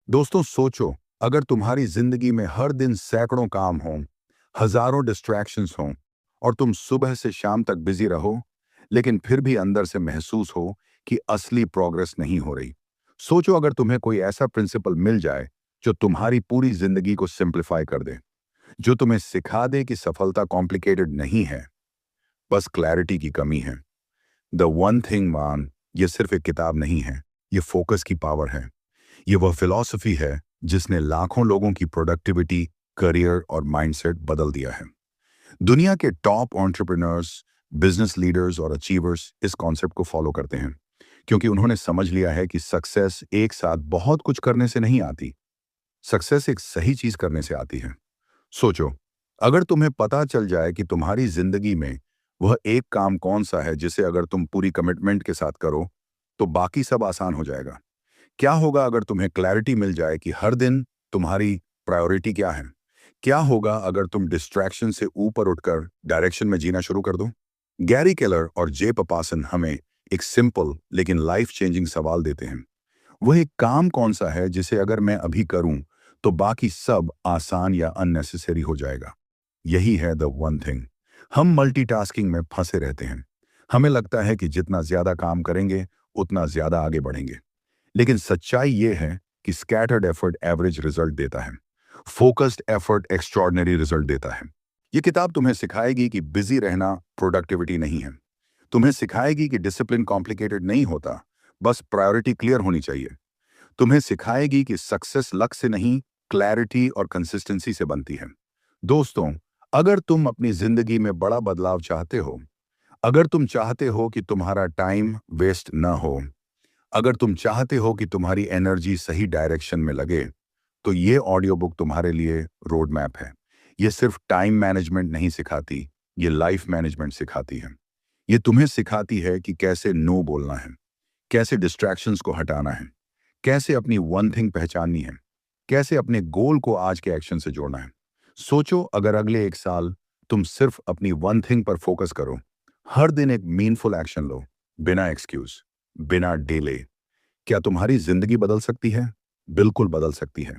दोस्तों सोचो, अगर तुम्हारी जिंदगी में हर दिन सैकड़ों काम हों, हजारों डिस्ट्रैक्शंस हों और तुम सुबह से शाम तक बिजी रहो, लेकिन फिर भी अंदर से महसूस हो कि असली प्रोग्रेस नहीं हो रही। सोचो अगर तुम्हें कोई ऐसा प्रिंसिपल मिल जाए जो तुम्हारी पूरी जिंदगी को सिंप्लीफाई कर दे, जो तुम्हें सिखा दे कि सफलता कॉम्प्लिकेटेड नहीं है, बस क्लैरिटी की कमी है। द वन थिंग मान, ये सिर्फ एक किताब नहीं है, ये फोकस की पावर है। ये वह फिलॉसफी है जिसने लाखों लोगों की प्रोडक्टिविटी, करियर और माइंडसेट बदल दिया है। दुनिया के टॉप एंटरप्रेन्योर्स, बिजनेस लीडर्स और अचीवर्स इस कॉन्सेप्ट को फॉलो करते हैं क्योंकि उन्होंने समझ लिया है कि सक्सेस एक साथ बहुत कुछ करने से नहीं आती। सक्सेस एक सही चीज करने से आती है। सोचो, अगर तुम्हें पता चल जाए कि तुम्हारी जिंदगी में वह एक काम कौन सा है जिसे अगर तुम पूरी कमिटमेंट के साथ करो तो बाकी सब आसान हो जाएगा। क्या होगा अगर तुम्हें क्लैरिटी मिल जाए कि हर दिन तुम्हारी प्रायोरिटी क्या है? क्या होगा अगर तुम डिस्ट्रैक्शन से ऊपर उठकर डायरेक्शन में जीना शुरू कर दो? गैरी केलर और जे पपासन हमें एक सिंपल लेकिन लाइफ चेंजिंग सवाल देते हैं। वह एक काम कौन सा है जिसे अगर मैं अभी करूं तो बाकी सब आसान या अननेसेसरी हो जाएगा? यही है द वन थिंग। हम मल्टीटास्किंग में फंसे रहते हैं। हमें लगता है कि जितना ज्यादा काम करेंगे उतना ज्यादा आगे बढ़ेंगे, लेकिन सच्चाई यह है कि स्कैटर्ड एफर्ट एवरेज रिजल्ट देता है, फोकस्ड एफर्ट एक्स्ट्रॉर्डिनरी रिजल्ट देता है। यह किताब तुम्हें सिखाएगी कि बिजी रहना प्रोडक्टिविटी नहीं है। तुम्हें सिखाएगी कि डिसिप्लिन कॉम्प्लिकेटेड नहीं होता, बस प्रायोरिटी क्लियर होनी चाहिए। तुम्हें सिखाएगी कि सक्सेस लक से नहीं, क्लैरिटी और कंसिस्टेंसी से बनती है। दोस्तों, अगर तुम अपनी जिंदगी में बड़ा बदलाव चाहते हो, अगर तुम चाहते हो कि तुम्हारा टाइम वेस्ट ना हो, अगर तुम चाहते हो कि तुम्हारी एनर्जी सही डायरेक्शन में लगे, तो ये ऑडियो बुक तुम्हारे लिए रोड मैप है। ये सिर्फ टाइम मैनेजमेंट नहीं सिखाती, ये लाइफ मैनेजमेंट सिखाती है। ये तुम्हें सिखाती है कि कैसे नो बोलना है, कैसे डिस्ट्रैक्शंस को हटाना है, कैसे अपनी वन थिंग पहचाननी है, कैसे अपने गोल को आज के एक्शन से जोड़ना है। सोचो अगर अगले एक साल तुम सिर्फ अपनी वन थिंग पर फोकस करो, हर दिन एक मीनफुल एक्शन लो, बिना एक्सक्यूज, बिना डिले, क्या तुम्हारी जिंदगी बदल सकती है? बिल्कुल बदल सकती है।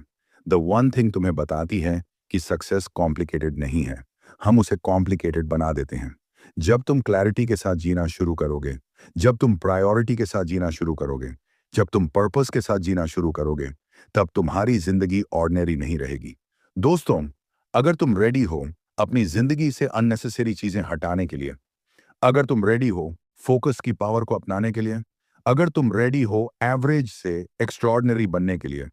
द वन थिंग तुम्हें बताती है कि सक्सेस कॉम्प्लिकेटेड नहीं है, हम उसे कॉम्प्लिकेटेड बना देते हैं। जब तुम क्लैरिटी के साथ जीना शुरू करोगे, जब तुम प्रायोरिटी के साथ जीना शुरू करोगे, जब तुम पर्पस के साथ जीना शुरू करोगे, तब तुम्हारी जिंदगी ऑर्डिनरी नहीं रहेगी। दोस्तों, अगर तुम रेडी हो अपनी जिंदगी से अननेसेसरी चीजें हटाने के लिए, अगर तुम रेडी हो फोकस की पावर को अपनाने के लिए, अगर तुम रेडी हो एवरेज से एक्स्ट्रॉर्डिनरी बनने के लिए,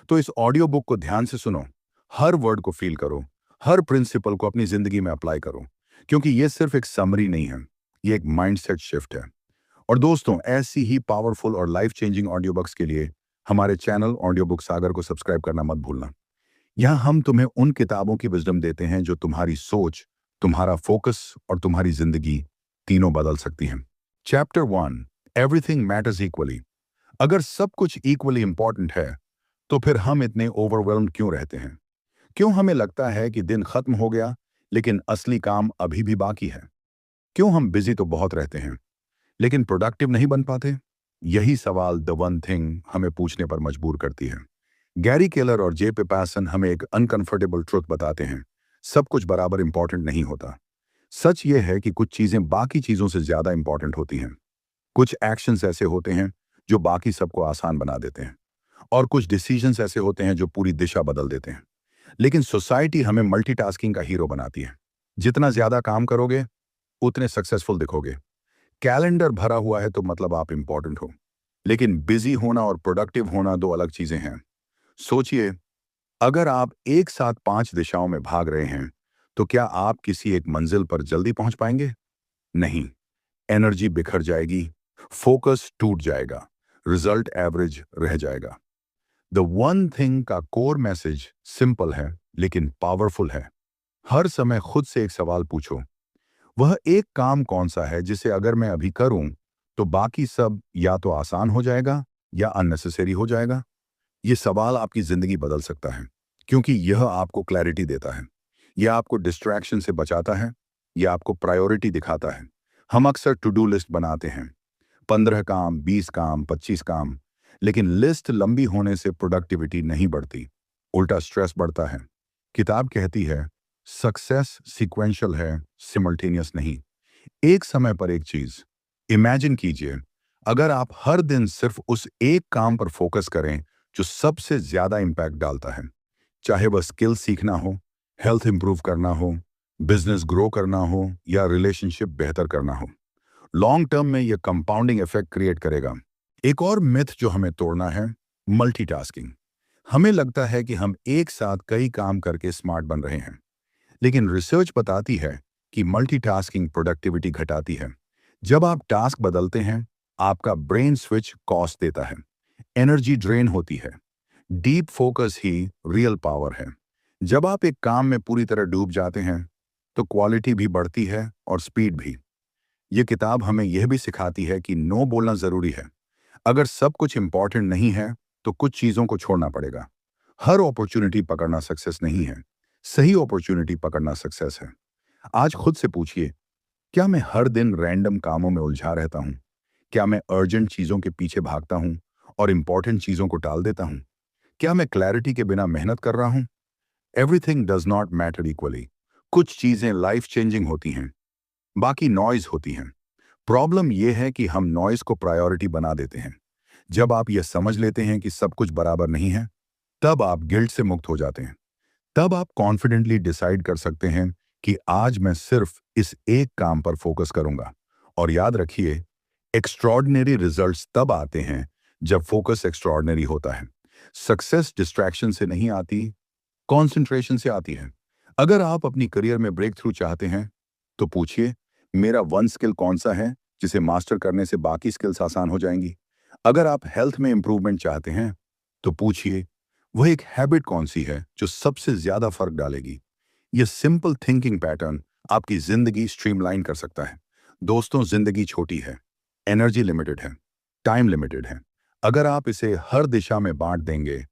तो इस ऑडियो बुक को ध्यान से सुनो। हर वर्ड को फील करो, हर प्रिंसिपल को अपनी जिंदगी में अप्लाई करो, क्योंकि ये सिर्फ एक समरी नहीं है, ये एक माइंडसेट शिफ्ट है। और दोस्तों, ऐसी ही पावरफुल और लाइफ चेंजिंग ऑडियो बुक्स के लिए हमारे चैनल ऑडियो बुक सागर को सब्सक्राइब करना मत भूलना। यहाँ हम तुम्हें उन किताबों की विजडम देते हैं जो तुम्हारी सोच, तुम्हारा फोकस और तुम्हारी जिंदगी तीनों बदल सकती हैं। Chapter 1, everything matters equally. अगर सब कुछ इक्वली इंपॉर्टेंट है, तो फिर हम इतने ओवरवेल्म्ड क्यों रहते हैं? क्यों हमें लगता है कि दिन खत्म हो गया, लेकिन असली काम अभी भी बाकी है? क्यों हम बिजी तो बहुत रहते हैं, लेकिन प्रोडक्टिव नहीं बन पाते? यही सवाल द वन थिंग हमें पूछने पर मजबूर करती है। गैरी केलर और जे पिपासन हमें एक अनकंफर्टेबल ट्रुथ बताते हैं, सब कुछ बराबर इंपॉर्टेंट नहीं होता। सच ये है कि कुछ चीजें बाकी चीजों से ज्यादा इंपॉर्टेंट होती हैं। कुछ एक्शंस ऐसे होते हैं जो बाकी सबको आसान बना देते हैं, और कुछ डिसीजंस ऐसे होते हैं जो पूरी दिशा बदल देते हैं। लेकिन सोसाइटी हमें मल्टीटास्किंग का हीरो बनाती है। जितना ज्यादा काम करोगे, उतने सक्सेसफुल दिखोगे। कैलेंडर भरा हुआ है तो मतलब आप इंपॉर्टेंट हो, लेकिन बिजी होना और प्रोडक्टिव होना दो अलग चीजें हैं। सोचिए, अगर आप एक साथ 5 दिशाओं में भाग रहे हैं, तो क्या आप किसी एक मंजिल पर जल्दी पहुंच पाएंगे? नहीं। एनर्जी बिखर जाएगी, फोकस टूट जाएगा, रिजल्ट एवरेज रह जाएगा। द वन थिंग का कोर मैसेज सिंपल है लेकिन पावरफुल है। हर समय खुद से एक सवाल पूछो, वह एक काम कौन सा है जिसे अगर मैं अभी करूं तो बाकी सब या तो आसान हो जाएगा या अननेसेसरी हो जाएगा? यह सवाल आपकी जिंदगी बदल सकता है, क्योंकि यह आपको क्लैरिटी देता है, यह आपको डिस्ट्रैक्शन से बचाता है, यह आपको प्रायोरिटी दिखाता है। हम अक्सर टू डू लिस्ट बनाते हैं, 15 काम, 20 काम, 25 काम, लेकिन लिस्ट लंबी होने से प्रोडक्टिविटी नहीं बढ़ती, उल्टा स्ट्रेस बढ़ता है। किताब कहती है सक्सेस सीक्वेंशियल है, सिमल्टेनियस नहीं। एक समय पर एक चीज। इमेजिन कीजिए, अगर आप हर दिन सिर्फ उस एक काम पर फोकस करें जो सबसे ज्यादा इंपैक्ट डालता है, चाहे वह स्किल सीखना हो, हेल्थ इंप्रूव करना हो, बिजनेस ग्रो करना हो या रिलेशनशिप बेहतर करना हो, लॉन्ग टर्म में यह कंपाउंडिंग इफेक्ट क्रिएट करेगा। एक और मिथ जो हमें तोड़ना है, मल्टीटास्किंग। हमें लगता है कि हम एक साथ कई काम करके स्मार्ट बन रहे हैं, लेकिन रिसर्च बताती है कि मल्टीटास्किंग प्रोडक्टिविटी घटाती है। जब आप टास्क बदलते हैं, आपका ब्रेन स्विच कॉस्ट देता है, एनर्जी ड्रेन होती है। डीप फोकस ही रियल पावर है। जब आप एक काम में पूरी तरह डूब जाते हैं, तो क्वालिटी भी बढ़ती है और स्पीड भी। ये किताब हमें यह भी सिखाती है कि नो बोलना जरूरी है। अगर सब कुछ इंपॉर्टेंट नहीं है, तो कुछ चीजों को छोड़ना पड़ेगा। हर अपॉर्चुनिटी पकड़ना सक्सेस नहीं है, सही अपॉर्चुनिटी पकड़ना सक्सेस है। आज खुद से पूछिए, क्या मैं हर दिन रैंडम कामों में उलझा रहता हूं? क्या मैं अर्जेंट चीजों के पीछे भागता हूं और इंपॉर्टेंट चीजों को टाल देता हूं? क्या मैं क्लैरिटी के बिना मेहनत कर रहा हूं? Everything does not matter equally. कुछ चीजें लाइफ चेंजिंग होती हैं, बाकी नॉइज होती हैं। प्रॉब्लम यह है कि हम नॉइज को प्रायोरिटी बना देते हैं। जब आप यह समझ लेते हैं कि सब कुछ बराबर नहीं है, तब आप गिल्ट से मुक्त हो जाते हैं। तब आप कॉन्फिडेंटली डिसाइड कर सकते हैं कि आज मैं सिर्फ इस एक काम पर फोकस करूंगा। और याद रखिए, एक्स्ट्रॉर्डिनरी रिजल्ट्स तब आते हैं जब फोकस एक्स्ट्रॉर्डिनरी होता है। सक्सेस डिस्ट्रैक्शन से नहीं आती, कंसंट्रेशन से आती है। अगर आप अपनी करियर में ब्रेक थ्रू चाहते हैं, तो पूछिए, मेरा वन स्किल कौन सा है जिसे मास्टर करने से बाकी स्किल्स आसान हो जाएंगी? अगर आप हेल्थ में इंप्रूवमेंट चाहते हैं, तो पूछिए, वह एक हैबिट कौन सी है जो सबसे ज्यादा फर्क डालेगी? यह सिंपल थिंकिंग पैटर्न आपकी जिंदगी स्ट्रीमलाइन कर सकता है। दोस्तों, जिंदगी छोटी है, एनर्जी लिमिटेड है, टाइम लिमिटेड है। अगर आप इसे हर दिशा में बांट देंगे,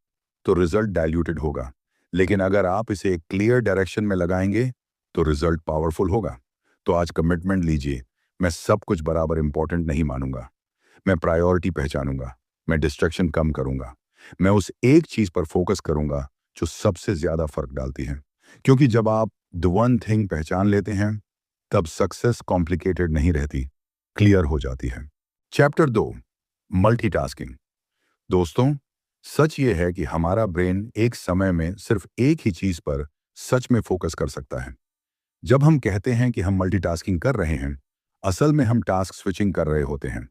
तो रिजल्ट डाइल्यूटेड होगा। लेकिन अगर आप इसे एक क्लियर डायरेक्शन में लगाएंगे, तो रिजल्ट पावरफुल होगा। तो आज कमिटमेंट लीजिए, मैं सब कुछ बराबर इंपॉर्टेंट नहीं मानूंगा। मैं प्रायोरिटी पहचानूंगा, मैं डिस्ट्रैक्शन कम करूंगा, मैं उस एक चीज पर फोकस करूंगा जो सबसे ज्यादा फर्क डालती है। क्योंकि जब आप द वन थिंग पहचान लेते हैं, तब सक्सेस कॉम्प्लिकेटेड नहीं रहती, क्लियर हो जाती है। Chapter 2, multitasking. दोस्तों, सच ये है कि हमारा ब्रेन एक समय में सिर्फ एक ही चीज पर सच में फोकस कर सकता है। जब हम कहते हैं कि हम मल्टीटास्किंग कर रहे हैं, असल में हम टास्क स्विचिंग कर रहे होते हैं।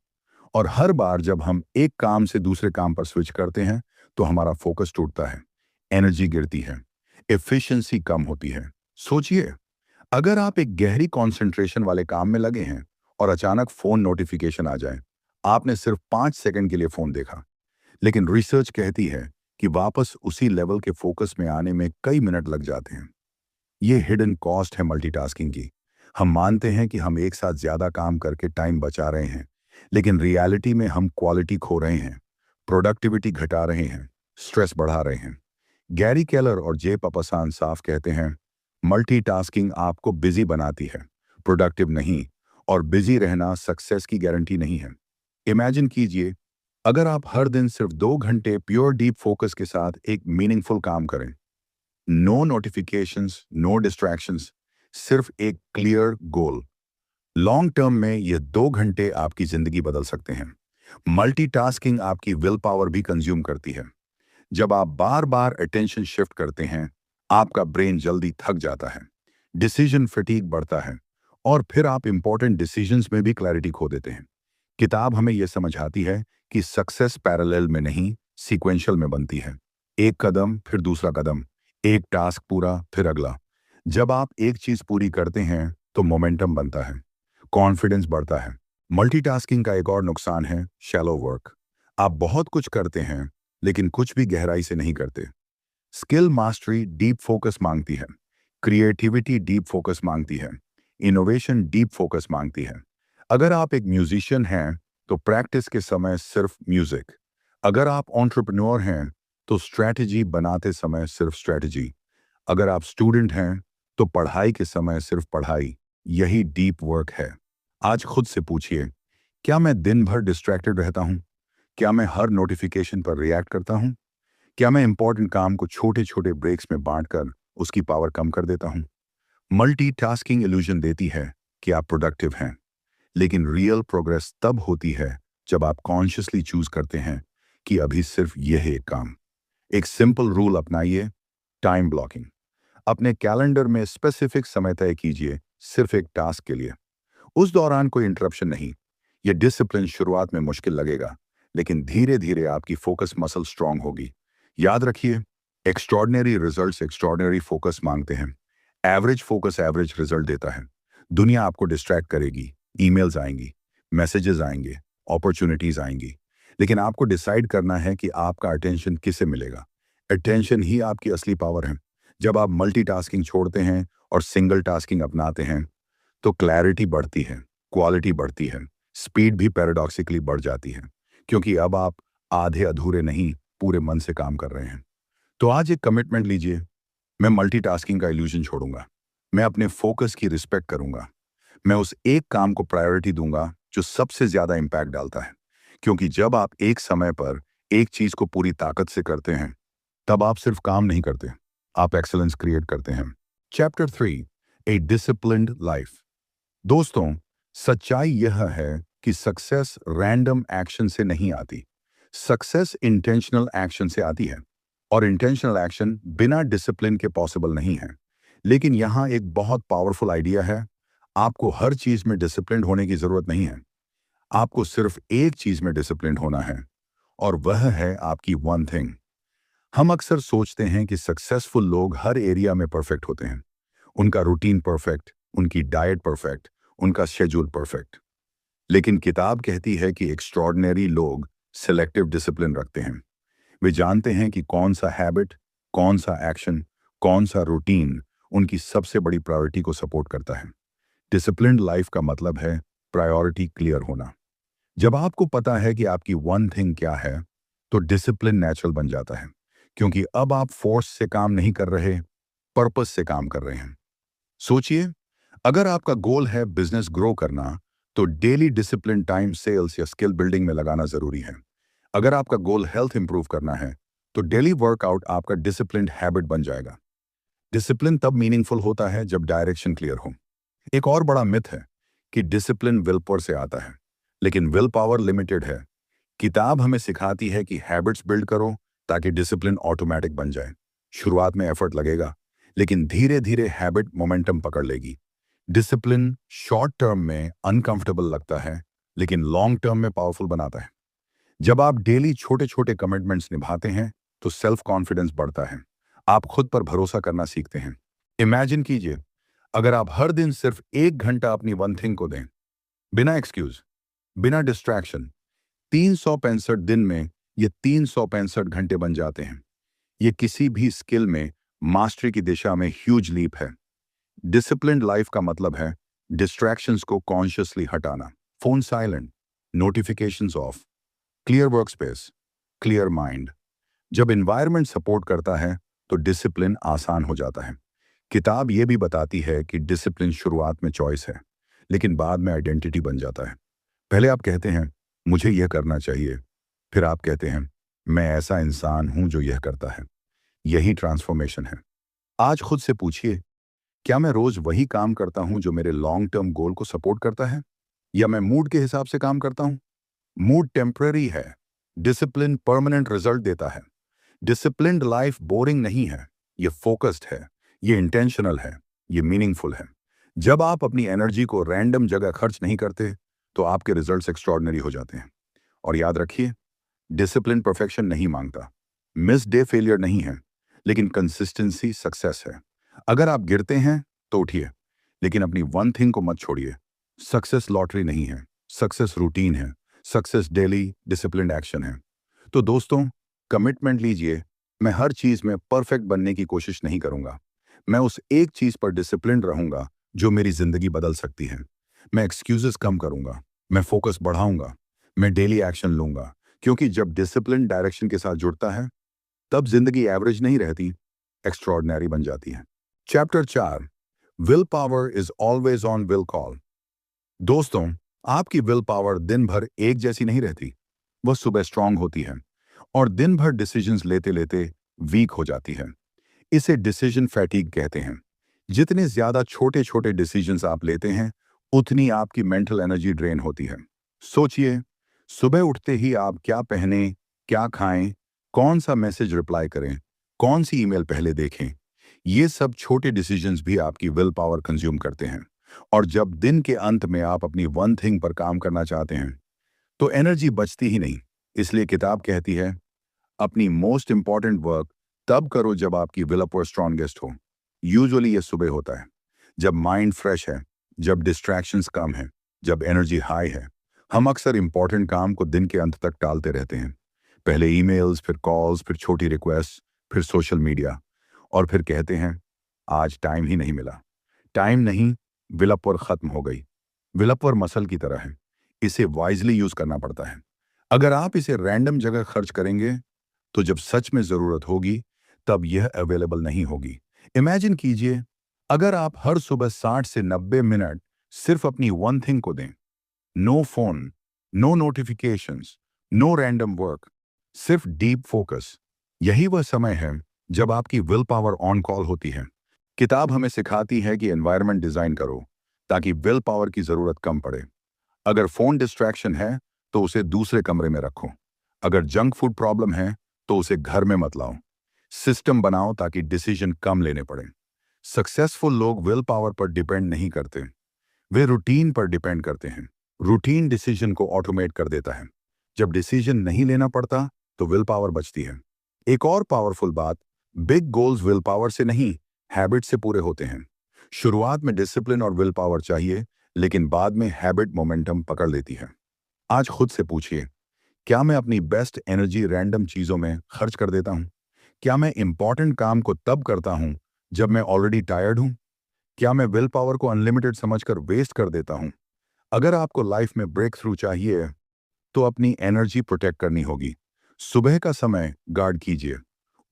और हर बार जब हम एक काम से दूसरे काम पर स्विच करते हैं, तो हमारा फोकस टूटता है, एनर्जी गिरती है, एफिशिएंसी कम होती है। सोचिए, अगर आप एक गहरी कंसंट्रेशन वाले काम में लगे हैं और अचानक फोन नोटिफिकेशन आ जाए, आपने सिर्फ 5 सेकंड के लिए फोन देखा, लेकिन रिसर्च कहती है कि वापस उसी लेवल के फोकस में आने में कई मिनट लग जाते हैं। ये हिडन कॉस्ट है मल्टीटास्किंग की। हम मानते हैं कि हम एक साथ ज्यादा काम करके टाइम बचा रहे हैं, लेकिन रियलिटी में हम क्वालिटी खो रहे हैं, प्रोडक्टिविटी घटा रहे हैं, स्ट्रेस बढ़ा रहे हैं। गैरी केलर और जे पपासान साफ कहते हैं, मल्टीटास्किंग आपको बिजी बनाती है, प्रोडक्टिव नहीं। और बिजी रहना सक्सेस की गारंटी नहीं है। इमेजिन कीजिए, अगर आप हर दिन सिर्फ 2 घंटे प्योर डीप फोकस के साथ एक मीनिंगफुल काम करें, नो नोटिफिकेशंस, नो डिस्ट्रैक्शंस, सिर्फ एक क्लियर गोल, लॉन्ग टर्म में ये 2 घंटे आपकी जिंदगी बदल सकते हैं। मल्टीटास्किंग आपकी विल पावर भी कंज्यूम करती है। जब आप बार बार अटेंशन शिफ्ट करते हैं, आपका ब्रेन जल्दी थक जाता है, डिसीजन फटीग बढ़ता है, और फिर आप इंपॉर्टेंट डिसीजंस में भी क्लैरिटी खो देते हैं। किताब हमें यह समझाती है कि सक्सेस पैरेलल में नहीं, सीक्वेंशियल में बनती है। एक कदम फिर दूसरा कदम, एक टास्क पूरा फिर अगला। जब आप एक चीज पूरी करते हैं, तो मोमेंटम बनता है, कॉन्फिडेंस बढ़ता है। मल्टीटास्किंग का एक और नुकसान है शैलो वर्क। आप बहुत कुछ करते हैं, लेकिन कुछ भी गहराई से नहीं करते। स्किल मास्टरी डीप फोकस मांगती है, क्रिएटिविटी डीप फोकस मांगती है, इनोवेशन डीप फोकस मांगती है। अगर आप एक म्यूजिशियन हैं, तो प्रैक्टिस के समय सिर्फ म्यूजिक। अगर आप एंटरप्रेन्योर हैं, तो स्ट्रैटेजी बनाते समय सिर्फ स्ट्रैटेजी। अगर आप स्टूडेंट हैं, तो पढ़ाई के समय सिर्फ पढ़ाई। यही डीप वर्क है। आज खुद से पूछिए, क्या मैं दिन भर डिस्ट्रैक्टेड रहता हूं? क्या मैं हर नोटिफिकेशन पर रिएक्ट करता हूं? क्या मैं इंपॉर्टेंट काम को छोटे छोटे ब्रेक्स में बांटकर उसकी पावर कम कर देता हूं? मल्टीटास्किंग इल्यूजन देती है कि आप प्रोडक्टिव हैं, लेकिन रियल प्रोग्रेस तब होती है जब आप कॉन्शियसली चूज करते हैं कि अभी सिर्फ यह एक काम। एक सिंपल रूल अपनाइए, टाइम ब्लॉकिंग। अपने कैलेंडर में स्पेसिफिक समय तय कीजिए सिर्फ एक टास्क के लिए। उस दौरान कोई इंटरप्शन नहीं। यह डिसिप्लिन शुरुआत में मुश्किल लगेगा, लेकिन धीरे धीरे आपकी फोकस मसल स्ट्रांग होगी। याद रखिए, एक्स्ट्रॉर्डिनरी रिजल्ट्स एक्स्ट्रॉर्डिनरी फोकस मांगते हैं। एवरेज फोकस एवरेज रिजल्ट देता है। दुनिया आपको डिस्ट्रैक्ट करेगी, ईमेल्स आएंगी, मैसेजेस आएंगे, अपॉर्चुनिटीज आएंगी, लेकिन आपको डिसाइड करना है कि आपका अटेंशन किसे मिलेगा। अटेंशन ही आपकी असली पावर है। जब आप मल्टीटास्किंग छोड़ते हैं और सिंगल टास्किंग अपनाते हैं, तो क्लैरिटी बढ़ती है, क्वालिटी बढ़ती है, स्पीड भी पैराडॉक्सिकली बढ़ जाती है, क्योंकि अब आप आधे अधूरे नहीं, पूरे मन से काम कर रहे हैं। तो आज एक कमिटमेंट लीजिए, मैं मल्टीटास्किंग का इल्यूजन छोड़ूंगा। मैं अपने फोकस की रिस्पेक्ट करूंगा। मैं उस एक काम को प्रायोरिटी दूंगा जो सबसे ज्यादा इंपैक्ट डालता है, क्योंकि जब आप एक समय पर एक चीज को पूरी ताकत से करते हैं, तब आप सिर्फ काम नहीं करते, आप एक्सेलेंस क्रिएट करते हैं। चैप्टर 3, ए डिसिप्लिन्ड लाइफ। दोस्तों, सच्चाई यह है कि सक्सेस रैंडम एक्शन से नहीं आती। सक्सेस इंटेंशनल एक्शन से आती है, और इंटेंशनल एक्शन बिना डिसिप्लिन के पॉसिबल नहीं है। लेकिन यहां एक बहुत पावरफुल आइडिया है। आपको हर चीज में डिसिप्लिन होने की जरूरत नहीं है। आपको सिर्फ एक चीज में डिसिप्लिन होना है, और वह है आपकी वन थिंग। हम अक्सर सोचते हैं कि सक्सेसफुल लोग हर एरिया में परफेक्ट होते हैं। उनका रूटीन परफेक्ट, उनकी डाइट परफेक्ट, उनका शेड्यूल परफेक्ट। लेकिन किताब कहती है कि एक्स्ट्रॉर्डिनरी लोग सिलेक्टिव डिसिप्लिन रखते हैं। वे जानते हैं कि कौन सा हैबिट, कौन सा एक्शन, कौन सा रूटीन उनकी सबसे बड़ी प्रायोरिटी को सपोर्ट करता है। डिसिप्लिन्ड लाइफ का मतलब है प्रायोरिटी क्लियर होना। जब आपको पता है कि आपकी वन थिंग क्या है, तो डिसिप्लिन नेचुरल बन जाता है, क्योंकि अब आप फोर्स से काम नहीं कर रहे, पर्पस से काम कर रहे हैं। सोचिए, अगर आपका गोल है बिजनेस ग्रो करना, तो डेली डिसिप्लिन टाइम सेल्स या स्किल बिल्डिंग में लगाना जरूरी है। अगर आपका गोल हेल्थ इंप्रूव करना है, तो डेली वर्कआउट आपका डिसिप्लिन्ड हैबिट बन जाएगा। डिसिप्लिन तब मीनिंगफुल होता है जब डायरेक्शन क्लियर हो। एक और बड़ा मिथ है कि डिसिप्लिन विल पावर से आता है, लेकिन विल पावर लिमिटेड है। किताब हमें सिखाती है कि हैबिट्स बिल्ड करो ताकि डिसिप्लिन ऑटोमेटिक बन जाए। शुरुआत में एफर्ट लगेगा, लेकिन धीरे धीरे हैबिट मोमेंटम पकड़ लेगी। डिसिप्लिन शॉर्ट टर्म में अनकंफर्टेबल लगता है, लेकिन लॉन्ग टर्म में पावरफुल बनाता है। जब आप डेली छोटे छोटे कमिटमेंट्स निभाते हैं, तो सेल्फ कॉन्फिडेंस बढ़ता है। आप खुद पर भरोसा करना सीखते हैं। इमेजिन कीजिए, अगर आप हर दिन सिर्फ 1 घंटा अपनी वन थिंग को दें, बिना एक्सक्यूज, बिना डिस्ट्रैक्शन, 365 दिन में ये 365 घंटे बन जाते हैं। ये किसी भी स्किल में मास्टरी की दिशा में ह्यूज लीप है। डिसिप्लिन्ड लाइफ का मतलब है डिस्ट्रैक्शंस को कॉन्शियसली हटाना। Phone silent, notifications of, clear work space, clear mind. जब एनवायरनमेंट सपोर्ट करता है, तो डिसिप्लिन आसान हो जाता है। किताब ये भी बताती है कि डिसिप्लिन शुरुआत में चॉइस है, लेकिन बाद में आइडेंटिटी बन जाता है। पहले आप कहते हैं, मुझे यह करना चाहिए। फिर आप कहते हैं, मैं ऐसा इंसान हूं जो यह करता है। यही ट्रांसफॉर्मेशन है। आज खुद से पूछिए, क्या मैं रोज वही काम करता हूं जो मेरे लॉन्ग टर्म गोल को सपोर्ट करता है, या मैं मूड के हिसाब से काम करता हूं? मूड टेम्पररी है, डिसिप्लिन परमानेंट रिजल्ट देता है। डिसिप्लिन्ड लाइफ बोरिंग नहीं है, ये फोकस्ड है, ये इंटेंशनल है, ये मीनिंगफुल है। जब आप अपनी एनर्जी को रैंडम जगह खर्च नहीं करते, तो आपके रिजल्ट्स एक्स्ट्रॉर्डिनरी हो जाते हैं। और याद रखिए, डिसिप्लिन परफेक्शन नहीं मांगता, मिस डे फेलियर नहीं है, लेकिन कंसिस्टेंसी सक्सेस है। अगर आप गिरते हैं, तो उठिए, लेकिन अपनी वन थिंग को मत छोड़िए। सक्सेस लॉटरी नहीं है, सक्सेस रूटीन है, सक्सेस डेली डिसिप्लिन्ड एक्शन है। तो दोस्तों, कमिटमेंट लीजिए, मैं हर चीज में परफेक्ट बनने की कोशिश नहीं करूंगा। मैं उस एक चीज पर डिसिप्लिन रहूंगा जो मेरी जिंदगी बदल सकती है। मैं एक्सक्यूजेस कम करूंगा, मैं फोकस बढ़ाऊंगा, मैं डेली एक्शन लूंगा, क्योंकि जब डिसिप्लिन डायरेक्शन के साथ जुड़ता है, तब जिंदगी एवरेज नहीं रहती, एक्स्ट्रॉर्डिनरी बन जाती है। Chapter 4, will power is always on will call. दोस्तों, आपकी विल पावर दिन भर एक जैसी नहीं रहती। वह सुबह स्ट्रांग होती है और दिन भर डिसीजंस लेते लेते वीक हो जाती है। इसे डिसीजन फैटीग कहते हैं। जितने ज्यादा छोटे छोटे डिसीजंस आप लेते हैं, उतनी आपकी मेंटल एनर्जी ड्रेन होती है। सोचिए, सुबह उठते ही आप क्या पहने, क्या खाएं, कौन सा मैसेज रिप्लाई करें, कौन सी ईमेल पहले देखें। ये सब छोटे डिसीजंस भी आपकी विल पावर कंज्यूम करते हैं। और जब दिन के अंत में आप अपनी वन थिंग पर काम करना चाहते हैं, तो एनर्जी बचती ही नहीं। इसलिए किताब कहती है, अपनी मोस्ट इंपॉर्टेंट वर्क तब करो जब आपकी विल पावर स्ट्रॉन्गेस्ट हो। यूजुअली ये सुबह होता है, जब माइंड फ्रेश है, जब डिस्ट्रैक्शंस कम है, जब एनर्जी हाई है। हम अक्सर इंपॉर्टेंट काम को दिन के अंत तक टालते रहते हैं। पहले ईमेल्स, फिर कॉल्स, फिर छोटी रिक्वेस्ट, फिर सोशल मीडिया, और फिर कहते हैं आज टाइम ही नहीं मिला। टाइम नहीं, विल पावर खत्म हो गई। विल पावर मसल की तरह है, इसे वाइजली यूज करना पड़ता है। अगर आप इसे रैंडम जगह खर्च करेंगे, तो जब सच में जरूरत होगी, तब यह अवेलेबल नहीं होगी। इमेजिन कीजिए, अगर आप हर सुबह 60 से 90 मिनट सिर्फ अपनी वन थिंग को दें, no phone, no notifications, no random work, सिर्फ डीप फोकस। यही वह समय है जब आपकी विल पावर ऑन कॉल होती है। किताब हमें सिखाती है कि एनवायरनमेंट डिजाइन करो ताकि विल पावर की जरूरत कम पड़े। अगर फोन डिस्ट्रैक्शन है, तो उसे दूसरे कमरे में रखो। अगर जंक फूड प्रॉब्लम है, तो उसे घर में मत लाओ। सिस्टम बनाओ ताकि डिसीजन कम लेने पड़े। सक्सेसफुल लोग विल पावर पर डिपेंड नहीं करते, वे रूटीन पर डिपेंड करते हैं। रूटीन डिसीजन को ऑटोमेट कर देता है। जब डिसीजन नहीं लेना पड़ता, तो विल पावर बचती है। एक और पावरफुल बात, बिग गोल्स विल पावर से नहीं, हैबिट से पूरे होते हैं। शुरुआत में डिसिप्लिन और विल पावर चाहिए, लेकिन बाद में हैबिट मोमेंटम पकड़ लेती है। आज खुद से पूछिए, क्या मैं अपनी बेस्ट एनर्जी रैंडम चीजों में खर्च कर देता हूं? क्या मैं इंपॉर्टेंट काम को तब करता हूं जब मैं ऑलरेडी टायर्ड हूं? क्या मैं विल पावर को अनलिमिटेड समझकर वेस्ट कर देता हूं? अगर आपको लाइफ में ब्रेक थ्रू चाहिए, तो अपनी एनर्जी प्रोटेक्ट करनी होगी। सुबह का समय गार्ड कीजिए,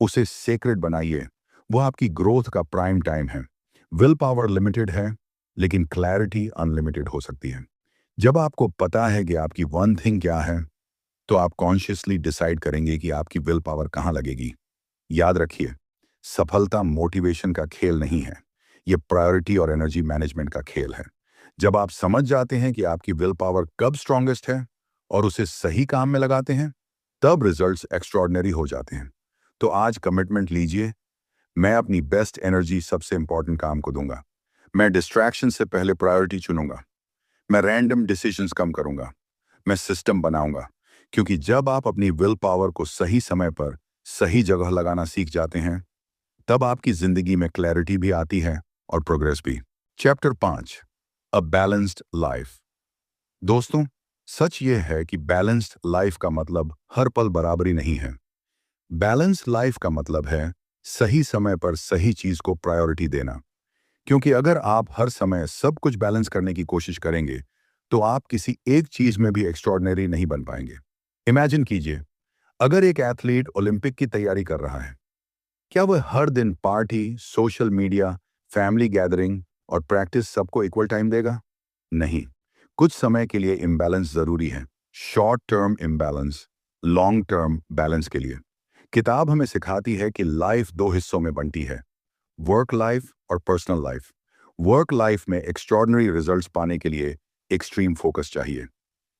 उसे सेक्रेड बनाइए। वो आपकी ग्रोथ का प्राइम टाइम है। विल पावर लिमिटेड है, लेकिन क्लैरिटी अनलिमिटेड हो सकती है। जब आपको पता है कि आपकी वन थिंग क्या है, तो आप कॉन्शियसली डिसाइड करेंगे कि आपकी विल पावर कहाँ लगेगी। याद रखिए, सफलता मोटिवेशन का खेल नहीं है, ये प्रायोरिटी और एनर्जी मैनेजमेंट का खेल है। जब आप समझ जाते हैं कि आपकी विल पावर कब स्ट्रांगेस्ट है और उसे सही काम में लगाते हैं, तब रिजल्ट्स एक्स्ट्रॉर्डिनरी हो जाते हैं। तो आज कमिटमेंट लीजिए, मैं अपनी बेस्ट एनर्जी सबसे इंपॉर्टेंट काम को दूंगा। मैं डिस्ट्रैक्शन से पहले प्रायोरिटी चुनूंगा। मैं रैंडम डिसीजंस कम करूंगा। मैं सिस्टम बनाऊंगा। क्योंकि जब आप अपनी विल पावर को सही समय पर सही जगह लगाना सीख जाते हैं, तब आपकी जिंदगी में क्लैरिटी भी आती है और प्रोग्रेस भी। Chapter 5, a balanced life. दोस्तों, सच यह है कि बैलेंस्ड लाइफ का मतलब हर पल बराबरी नहीं है। बैलेंस्ड लाइफ का मतलब है सही समय पर सही चीज को प्रायोरिटी देना। क्योंकि अगर आप हर समय सब कुछ बैलेंस करने की कोशिश करेंगे, तो आप किसी एक चीज में भी एक्स्ट्रॉर्डिनरी नहीं बन पाएंगे। इमेजिन कीजिए, अगर एक एथलीट ओलंपिक की तैयारी कर रहा है, क्या वह हर दिन party, social media, family gathering और प्रैक्टिस सबको इक्वल टाइम देगा? नहीं। कुछ समय के लिए इम्बैलेंस जरूरी है। Short term imbalance, long term balance के लिए। किताब हमें सिखाती है कि लाइफ दो हिस्सों में बनती है, वर्क लाइफ और पर्सनल लाइफ। वर्क लाइफ में एक्स्ट्रॉर्डिनरी रिजल्ट्स पाने के लिए एक्सट्रीम फोकस चाहिए।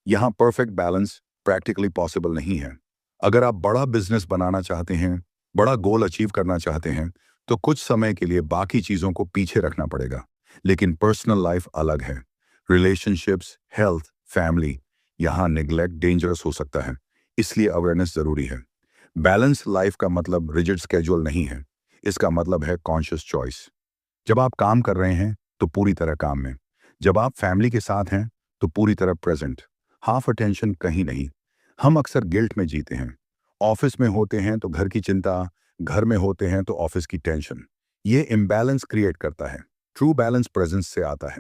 यहाँ परफेक्ट बैलेंस प्रैक्टिकली पॉसिबल नहीं है। अगर आप बड़ा बिजनेस बनाना चाहते हैं, बड़ा गोल अचीव करना चाहते हैं, तो कुछ समय के लिए बाकी चीजों को पीछे रखना पड़ेगा। लेकिन पर्सनल लाइफ अलग है। रिलेशनशिप्स, हेल्थ, फैमिली, यहाँ निग्लेक्ट डेंजरस हो सकता है। इसलिए अवेयरनेस जरूरी है। बैलेंस लाइफ का मतलब रिजिड स्केड्यूल नहीं है, इसका मतलब है कॉन्शियस चॉइस। जब आप काम कर रहे हैं, तो पूरी तरह काम में। जब आप फैमिली के साथ हैं, तो पूरी तरह प्रेजेंट। हाफ अटेंशन कहीं नहीं। हम अक्सर गिल्ट में जीते हैं। ऑफिस में होते हैं तो घर की चिंता, घर में होते हैं तो ऑफिस की टेंशन। ये इम्बैलेंस क्रिएट करता है। ट्रू बैलेंस प्रेजेंस से आता है।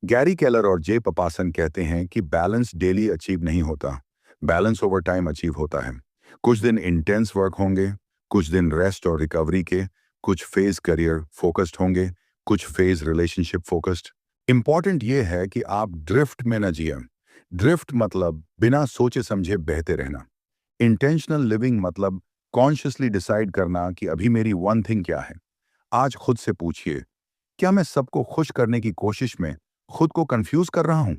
गैरी केलर और जे पपासन कहते हैं कि बैलेंस डेली अचीव नहीं होता, बैलेंस ओवर टाइम अचीव होता है। कुछ दिन इंटेंस वर्क होंगे, कुछ दिन रेस्ट और रिकवरी के, कुछ फेज करियर फोकस्ड होंगे, कुछ फेज रिलेशनशिप फोकस्ड। इंपॉर्टेंट ये है कि आप ड्रिफ्ट में न जिए। ड्रिफ्ट मतलब बिना सोचे समझे बहते रहना। इंटेंशनल लिविंग मतलब कॉन्शियसली डिसाइड करना कि अभी मेरी वन थिंग क्या है। आज खुद से पूछिए, क्या मैं सबको खुश करने की कोशिश में खुद को कंफ्यूज कर रहा हूं?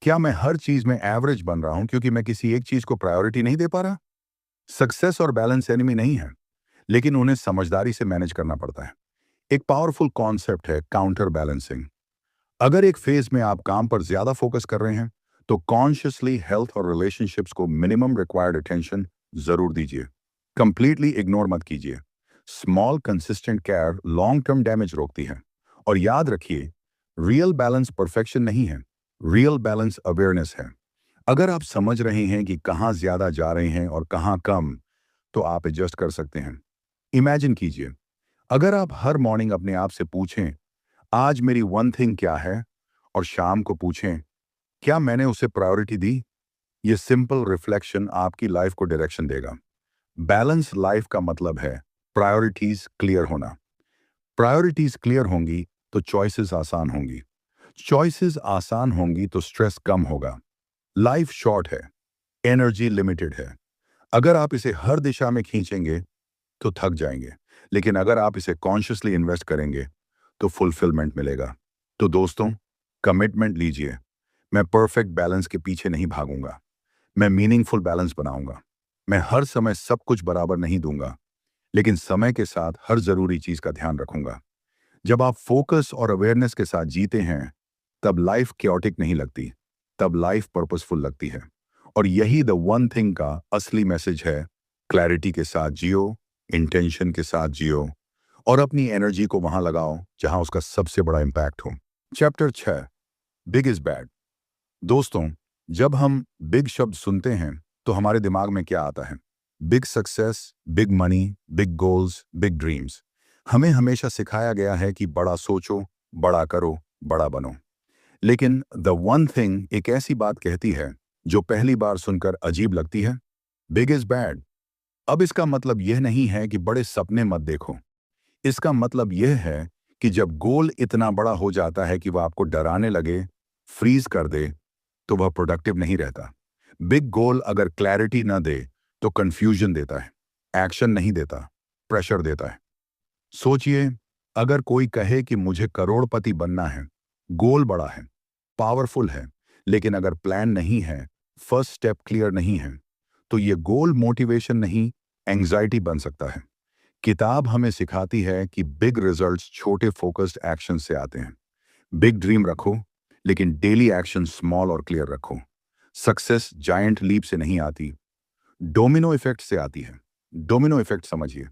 क्या मैं हर चीज में एवरेज बन रहा हूं क्योंकि मैं किसी एक चीज को प्रायोरिटी नहीं दे पा रहा? सक्सेस और बैलेंस एनिमी नहीं है, लेकिन उन्हें समझदारी से मैनेज करना पड़ता है। एक पावरफुल कॉन्सेप्ट है काउंटर बैलेंसिंग। अगर एक फेज में आप काम पर ज्यादा फोकस कर रहे हैं, तो कॉन्शियसली हेल्थ और रिलेशनशिप्स को मिनिमम रिक्वायर्ड अटेंशन जरूर दीजिए। कंप्लीटली इग्नोर मत कीजिए। Small consistent care long term damage रोकती है। और याद रखिए, रियल बैलेंस परफेक्शन नहीं है, रियल बैलेंस अवेयरनेस है। अगर आप समझ रहे हैं कि कहाँ ज्यादा जा रहे हैं और कहाँ कम, तो आप एडजस्ट कर सकते हैं। इमेजिन कीजिए, अगर आप हर मॉर्निंग अपने आप से पूछें, आज मेरी वन थिंग क्या है, और शाम को पूछें, क्या मैंने उसे प्रायोरिटी दी? ये सिंपल रिफ्लेक्शन आपकी लाइफ को डायरेक्शन देगा। बैलेंस लाइफ का मतलब है प्रायोरिटीज क्लियर होना। प्रायोरिटीज क्लियर होंगी तो चॉइसेस आसान होंगी। चॉइसेस आसान होंगी तो स्ट्रेस कम होगा। लाइफ शॉर्ट है, एनर्जी लिमिटेड है। अगर आप इसे हर दिशा में खींचेंगे तो थक जाएंगे, लेकिन अगर आप इसे कॉन्शियसली इन्वेस्ट करेंगे तो फुलफिलमेंट मिलेगा। तो दोस्तों, कमिटमेंट लीजिए। मैं परफेक्ट बैलेंस के पीछे नहीं भागूंगा, मैं मीनिंगफुल बैलेंस बनाऊंगा। मैं हर समय सब कुछ बराबर नहीं दूंगा, लेकिन समय के साथ हर जरूरी चीज का ध्यान रखूंगा। जब आप फोकस और अवेयरनेस के साथ जीते हैं, तब लाइफ क्योटिक नहीं लगती, तब लाइफ पर्पसफुल लगती है। और यही द वन थिंग का असली मैसेज है। क्लैरिटी के साथ जियो, इंटेंशन के साथ जियो, और अपनी एनर्जी को वहां लगाओ जहां उसका सबसे बड़ा इंपैक्ट हो। Chapter 6, big is bad. दोस्तों, जब हम बिग शब्द सुनते हैं तो हमारे दिमाग में क्या आता है? Big success, big money, big goals, big dreams. हमें हमेशा सिखाया गया है कि बड़ा सोचो, बड़ा करो, बड़ा बनो। लेकिन द वन थिंग एक ऐसी बात कहती है जो पहली बार सुनकर अजीब लगती है। Big is bad. अब इसका मतलब यह नहीं है कि बड़े सपने मत देखो। इसका मतलब यह है कि जब गोल इतना बड़ा हो जाता है कि वह आपको डराने लगे, फ्रीज कर दे, तो वह प्रोडक्टिव नहीं रहता। बिग गोल अगर क्लैरिटी ना दे तो कंफ्यूजन देता है, एक्शन नहीं देता, प्रेशर देता है। सोचिए, अगर कोई कहे कि मुझे करोड़पति बनना है, गोल बड़ा है, पावरफुल है, लेकिन अगर प्लान नहीं है, फर्स्ट स्टेप क्लियर नहीं है, तो ये गोल मोटिवेशन नहीं, एंग्जाइटी बन सकता है। किताब हमें सिखाती है कि बिग रिजल्ट्स छोटे फोकस्ड एक्शन से आते हैं। बिग ड्रीम रखो, लेकिन डेली एक्शन स्मॉल और क्लियर रखो। सक्सेस जायंट लीप से नहीं आती, डोमिनो इफेक्ट से आती है। डोमिनो इफेक्ट समझिए,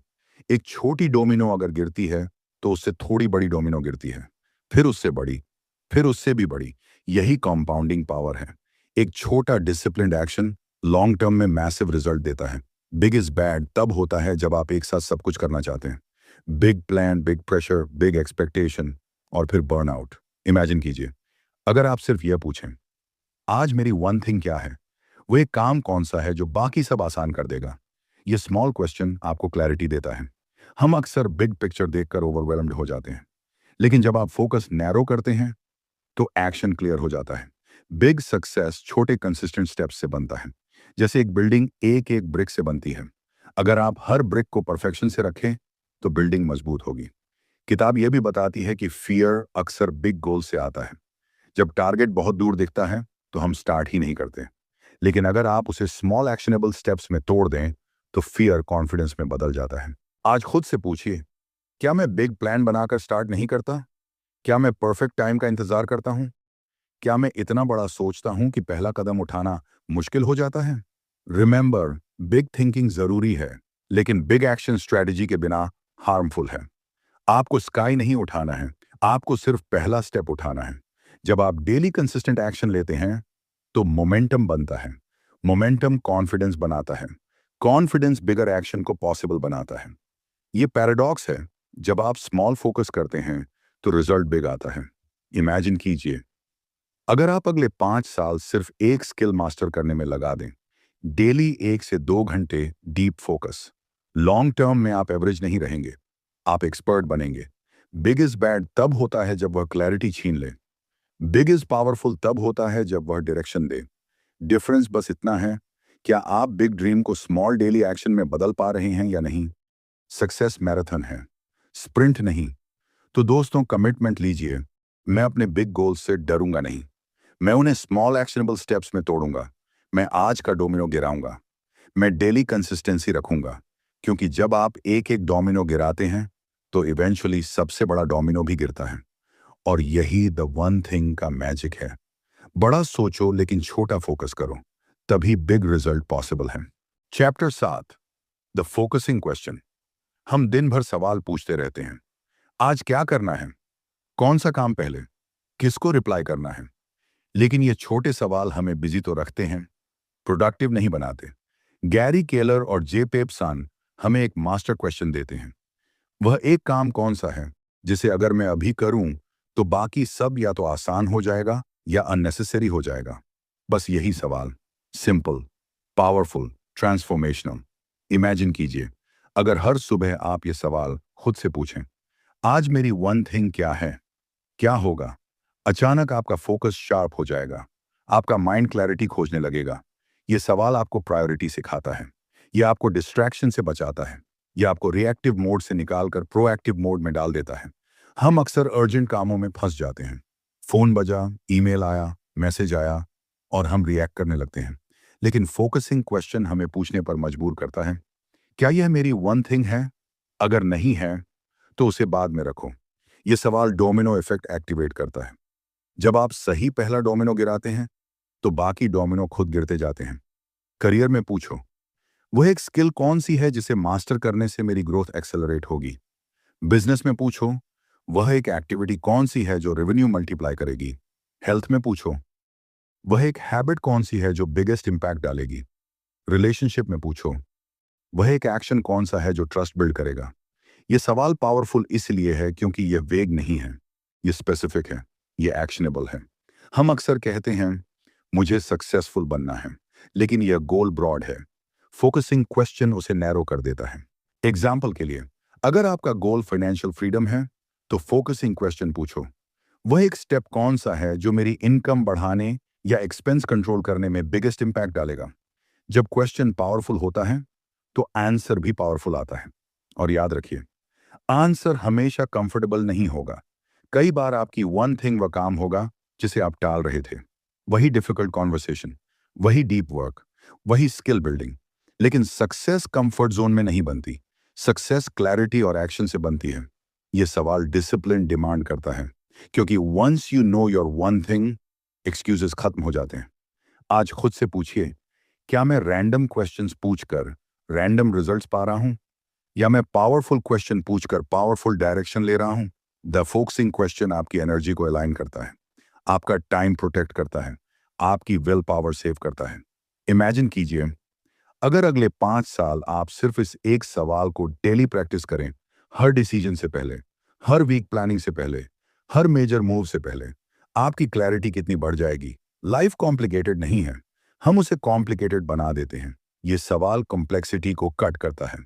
एक छोटी डोमिनो अगर गिरती है तो उससे थोड़ी बड़ी डोमिनो गिरती है, फिर उससे बड़ी, फिर उससे भी बड़ी। यही कंपाउंडिंग पावर है। एक छोटा डिसिप्लिन्ड एक्शन लॉन्ग टर्म में मैसिव रिजल्ट देता है। बिग इज बैड तब होता है जब आप एक साथ सब कुछ करना चाहते हैं। Big plan, big pressure, big expectation, और फिर बर्नआउट। इमेजिन कीजिए, अगर आप सिर्फ यह पूछें, आज मेरी वन थिंग क्या है, वो एक काम कौन सा है जो बाकी सब आसान कर देगा। ये स्मॉल क्वेश्चन आपको क्लैरिटी देता है। हम अक्सर बिग पिक्चर देखकर ओवरवेलम्ड हो जाते हैं, लेकिन जब आप फोकस नैरो करते हैं तो एक्शन क्लियर हो जाता है। बिग सक्सेस छोटे कंसिस्टेंट स्टेप्स से बनता है। जैसे एक बिल्डिंग एक एक ब्रिक से बनती है। अगर आप हर ब्रिक को परफेक्शन से रखें तो बिल्डिंग मजबूत होगी। किताब यह भी बताती है कि फियर अक्सर बिग गोल से आता है। जब टारगेट बहुत दूर दिखता है तो हम स्टार्ट ही नहीं करते, लेकिन अगर आप उसे स्मॉल एक्शनेबल स्टेप्स में तोड़ दें तो फियर कॉन्फिडेंस में बदल जाता है। आज खुद से पूछिए, क्या मैं बिग प्लान बनाकर स्टार्ट नहीं करता? क्या मैं परफेक्ट टाइम का इंतजार करता हूं? क्या मैं इतना बड़ा सोचता हूं कि पहला कदम उठाना मुश्किल हो जाता है? रिमेंबर, बिग थिंकिंग जरूरी है, लेकिन बिग एक्शन स्ट्रेटजी के बिना हार्मफुल है। आपको स्काई नहीं उठाना है, आपको सिर्फ पहला स्टेप उठाना है। जब आप डेली कंसिस्टेंट एक्शन लेते हैं तो मोमेंटम बनता है। मोमेंटम कॉन्फिडेंस बनाता है। कॉन्फिडेंस बिगर एक्शन को पॉसिबल बनाता है। ये पैराडॉक्स है। जब आप स्मॉल फोकस करते हैं तो रिजल्ट बिग आता है। इमेजिन कीजिए, अगर आप अगले 5 साल सिर्फ एक स्किल मास्टर करने में लगा दें, डेली 1 से 2 घंटे डीप फोकस, लॉन्ग टर्म में आप एवरेज नहीं रहेंगे, आप एक्सपर्ट बनेंगे। बिग इज बैड तब होता है जब वह क्लैरिटी छीन ले। बिग इज पावरफुल तब होता है जब वह डायरेक्शन दे। डिफरेंस बस इतना है क्या आप बिग ड्रीम को स्मॉल डेली एक्शन में बदल पा रहे हैं या नहीं? सक्सेस मैराथन है, स्प्रिंट नहीं। तो दोस्तों, कमिटमेंट लीजिए। मैं अपने बिग गोल्स से डरूंगा नहीं। मैं उन्हें स्मॉल एक्शनेबल स्टेप्स में तोड़ूंगा। मैं आज का डोमिनो गिराऊंगा। मैं डेली कंसिस्टेंसी रखूंगा, क्योंकि जब आप एक एक डोमिनो गिराते हैं तो इवेंचुअली सबसे बड़ा डोमिनो भी गिरता है। और यही द वन थिंग का मैजिक है। बड़ा सोचो लेकिन छोटा फोकस करो, तभी बिग रिजल्ट पॉसिबल है। Chapter 7, the focusing question. हम दिन भर सवाल पूछते रहते हैं। आज क्या करना है? कौन सा काम पहले? किसको रिप्लाई करना है? लेकिन ये छोटे सवाल हमें बिजी तो रखते हैं, प्रोडक्टिव नहीं बनाते। गैरी केलर और जे पेपसान हमें एक मास्टर क्वेश्चन देते हैं। वह एक काम कौन सा है जिसे अगर मैं अभी करूं तो बाकी सब या तो आसान हो जाएगा या अननेसेसरी हो जाएगा? बस यही सवाल। Simple, powerful, transformational. इमेजिन कीजिए, अगर हर सुबह आप ये सवाल खुद से पूछें, आज मेरी वन थिंग क्या है, क्या होगा? अचानक आपका फोकस शार्प हो जाएगा। आपका माइंड क्लैरिटी खोजने लगेगा। ये सवाल आपको प्रायोरिटी सिखाता है। ये आपको डिस्ट्रैक्शन से बचाता है। ये आपको रिएक्टिव मोड से निकालकर प्रोएक्टिव मोड में डाल देता है। हम अक्सर अर्जेंट कामों में फंस जाते हैं। फोन बजा, ईमेल आया, मैसेज आया और हम रिएक्ट करने लगते हैं। लेकिन फोकसिंग क्वेश्चन हमें पूछने पर मजबूर करता है, क्या यह मेरी वन थिंग है? अगर नहीं है तो उसे बाद में रखो। यह सवाल डोमिनो इफेक्ट एक्टिवेट करता है। जब आप सही पहला डोमिनो गिराते हैं तो बाकी डोमिनो खुद गिरते जाते हैं। करियर में पूछो, वह एक स्किल कौन सी है जिसे मास्टर करने से मेरी ग्रोथ एक्सेलरेट होगी? बिजनेस में पूछो, वह एक एक्टिविटी कौन सी है जो रेवेन्यू मल्टीप्लाई करेगी? हेल्थ में पूछो, वह एक हैबिट कौन सी है जो बिगेस्ट इंपैक्ट डालेगी? रिलेशनशिप में पूछो, वह एक एक्शन कौन सा है जो ट्रस्ट बिल्ड करेगा? यह सवाल पावरफुल इसलिए है क्योंकि यह वेग नहीं है, यह स्पेसिफिक है, यह एक्शनेबल है। हम अक्सर कहते हैं, मुझे सक्सेसफुल बनना है, लेकिन यह गोल ब्रॉड है। फोकसिंग क्वेश्चन उसे नैरो कर देता है। एग्जाम्पल के लिए, अगर आपका गोल फाइनेंशियल फ्रीडम है तो फोकसिंग क्वेश्चन पूछो, वह एक स्टेप कौन सा है जो मेरी इनकम बढ़ाने या एक्सपेंस कंट्रोल करने में बिगेस्ट इंपैक्ट डालेगा? जब क्वेश्चन पावरफुल होता है तो आंसर भी पावरफुल आता है। और याद रखिए, आंसर हमेशा कंफर्टेबल नहीं होगा। कई बार आपकी वन थिंग वह काम होगा जिसे आप टाल रहे थे। वही डिफिकल्ट कॉन्वर्सेशन, वही डीप वर्क, वही स्किल बिल्डिंग। लेकिन सक्सेस कंफर्ट जोन में नहीं बनती। सक्सेस क्लैरिटी और एक्शन से बनती है। यह सवाल डिसिप्लिन डिमांड करता है, क्योंकि once you know your one thing, excuses खत्म हो जाते हैं। आज खुद से पूछिए, क्या मैं रैंडम क्वेश्चंस पूछकर रैंडम रिजल्ट्स पा रहा हूं, या मैं पावरफुल क्वेश्चन पूछकर पावरफुल डायरेक्शन ले रहा हूं? द फोकसिंग क्वेश्चन आपकी एनर्जी को अलाइन करता है, आपका टाइम प्रोटेक्ट करता है, आपकी विल पावर सेव करता है। इमेजिन कीजिए, अगर अगले 5 साल आप सिर्फ इस एक सवाल को डेली प्रैक्टिस करें, हर डिसीजन से पहले, हर वीक प्लानिंग से पहले, हर मेजर मूव से पहले, आपकी क्लैरिटी कितनी बढ़ जाएगी। लाइफ कॉम्प्लिकेटेड नहीं है, हम उसे कॉम्प्लिकेटेड बना देते हैं। यह सवाल कॉम्प्लेक्सिटी को कट करता है।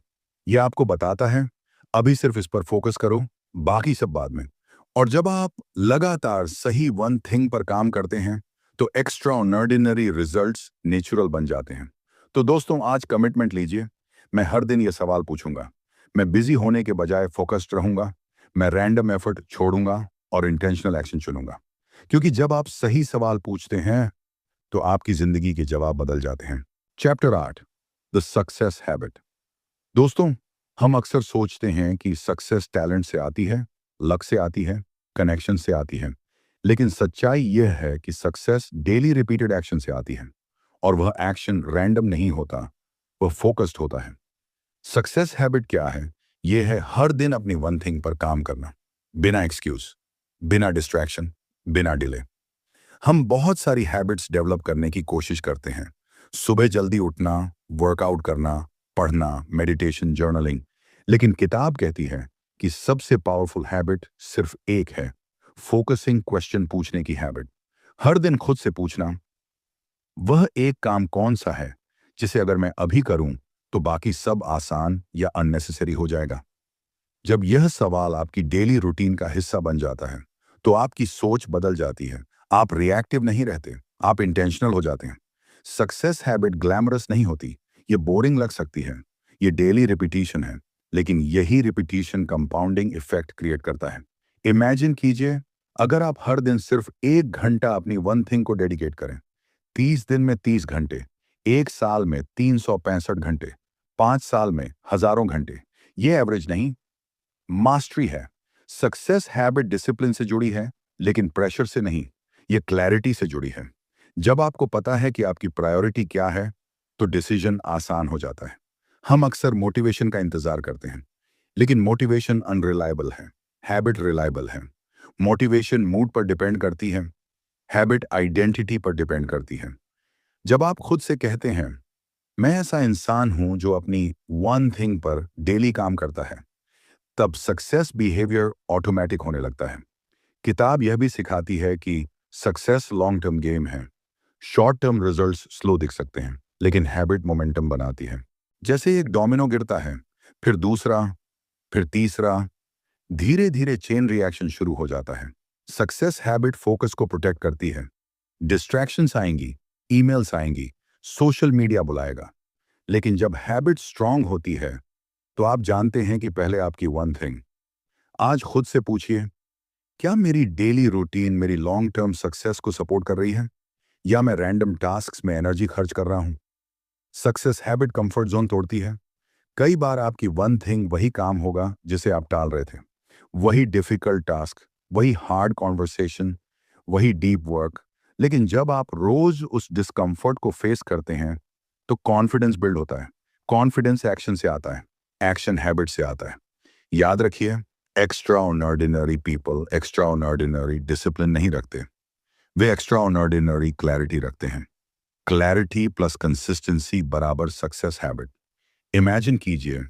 यह आपको बताता है, अभी सिर्फ इस पर फोकस करो, बाकी सब बाद में। और जब आप लगातार सही वन थिंग पर काम करते हैं तो एक्स्ट्रा ऑर्डिनरी रिजल्ट्स नेचुरल बन जाते हैं। तो दोस्तों, आज कमिटमेंट लीजिए, मैं हर दिन यह सवाल पूछूंगा। मैं बिजी होने के बजाय फोकस्ड रहूंगा। मैं रैंडम एफर्ट छोड़ूंगा और इंटेंशनल एक्शन चुनूंगा। क्योंकि जब आप सही सवाल पूछते हैं तो आपकी जिंदगी के जवाब बदल जाते हैं। Chapter 8, the success habit. दोस्तों, हम अक्सर सोचते हैं कि सक्सेस टैलेंट से आती है, लक से आती है, कनेक्शन से आती है। लेकिन सच्चाई यह है कि सक्सेस डेली रिपीटेड एक्शन से आती है। और वह एक्शन रैंडम नहीं होता, वह फोकस्ड होता है। सक्सेस हैबिट क्या है? यह है हर दिन अपनी वन थिंग पर काम करना, बिना एक्सक्यूज, बिना डिस्ट्रैक्शन, बिना डिले। हम बहुत सारी हैबिट्स डेवलप करने की कोशिश करते हैं। सुबह जल्दी उठना, वर्कआउट करना, पढ़ना, मेडिटेशन, जर्नलिंग। लेकिन किताब कहती है कि सबसे पावरफुल हैबिट सिर्फ एक है, फोकसिंग क्वेश्चन पूछने की हैबिट। हर दिन खुद से पूछना, वह एक काम कौन सा है जिसे अगर मैं अभी करूं तो बाकी सब आसान या अननेसेसरी हो जाएगा? जब यह सवाल आपकी डेली रूटीन का हिस्सा बन जाता है तो आपकी सोच बदल जाती है। आप रिएक्टिव नहीं रहते, आप इंटेंशनल हो जाते हैं। सक्सेस हैबिट ग्लैमरस नहीं होती, ये बोरिंग लग सकती है, ये डेली रिपीटिशन है, लेकिन यही रिपीटिशन कंपाउंडिंग इफेक्ट क्रिएट करता है। इमेजिन कीजिए, अगर आप हर दिन सिर्फ 1 घंटा अपनी वन थिंग को डेडिकेट करें, 30 दिन में 30 घंटे, 1 साल में 365 घंटे, 5 साल में हजारों घंटे, ये एवरेज नहीं, मास्टरी है। सक्सेस हैबिट डिसिप्लिन से जुड़ी है, लेकिन प्रेशर से नहीं, ये क्लैरिटी से जुड़ी है। जब आपको पता है कि आपकी प्रायोरिटी क्या है, तो डिसीजन आसान हो जाता है। हम अक्सर मोटिवेशन का इंतजार करते हैं, लेकिन मोटिवेशन अनरिलायबल है, हैबिट रिलायबल है। मोटिवेशन मूड पर डिपेंड करती है, हैबिट आइडेंटिटी पर डिपेंड करती है। जब आप खुद से कहते हैं, मैं ऐसा इंसान हूं जो अपनी वन थिंग पर डेली काम करता है, तब सक्सेस बिहेवियर ऑटोमेटिक होने लगता है। किताब यह भी सिखाती है कि सक्सेस लॉन्ग टर्म गेम है। शॉर्ट टर्म रिजल्ट्स स्लो दिख सकते हैं, लेकिन हैबिट मोमेंटम बनाती है। जैसे एक डोमिनो गिरता है, फिर दूसरा, फिर तीसरा, धीरे धीरे चेन रिएक्शन शुरू हो जाता है। सक्सेस हैबिट फोकस को प्रोटेक्ट करती है। डिस्ट्रैक्शंस आएंगी, ईमेल्स आएंगी, सोशल मीडिया बुलाएगा, लेकिन जब हैबिट स्ट्रांग होती है, तो आप जानते हैं कि पहले आपकी वन थिंग। आज खुद से पूछिए, क्या मेरी डेली रूटीन मेरी लॉन्ग टर्म सक्सेस को सपोर्ट कर रही है, या मैं रैंडम टास्क्स में एनर्जी खर्च कर रहा हूं? सक्सेस हैबिट कंफर्ट जोन तोड़ती है। कई बार आपकी वन थिंग वही काम होगा जिसे आप टाल रहे थे, वही डिफिकल्ट टास्क, वही हार्ड कॉन्वर्सेशन, वही डीप वर्क। लेकिन जब आप रोज उस डिस्कम्फर्ट को फेस करते हैं, तो कॉन्फिडेंस बिल्ड होता है। कॉन्फिडेंस एक्शन से आता है, एक्शन हैबिट से आता है। याद रखिए, extra ordinary people extra ordinary discipline नहीं रखते, वे एक्स्ट्रा ऑर्डिनरी क्लैरिटी रखते हैं। क्लैरिटी प्लस कंसिस्टेंसी बराबर सक्सेस हैबिट। इमेजिन कीजिए,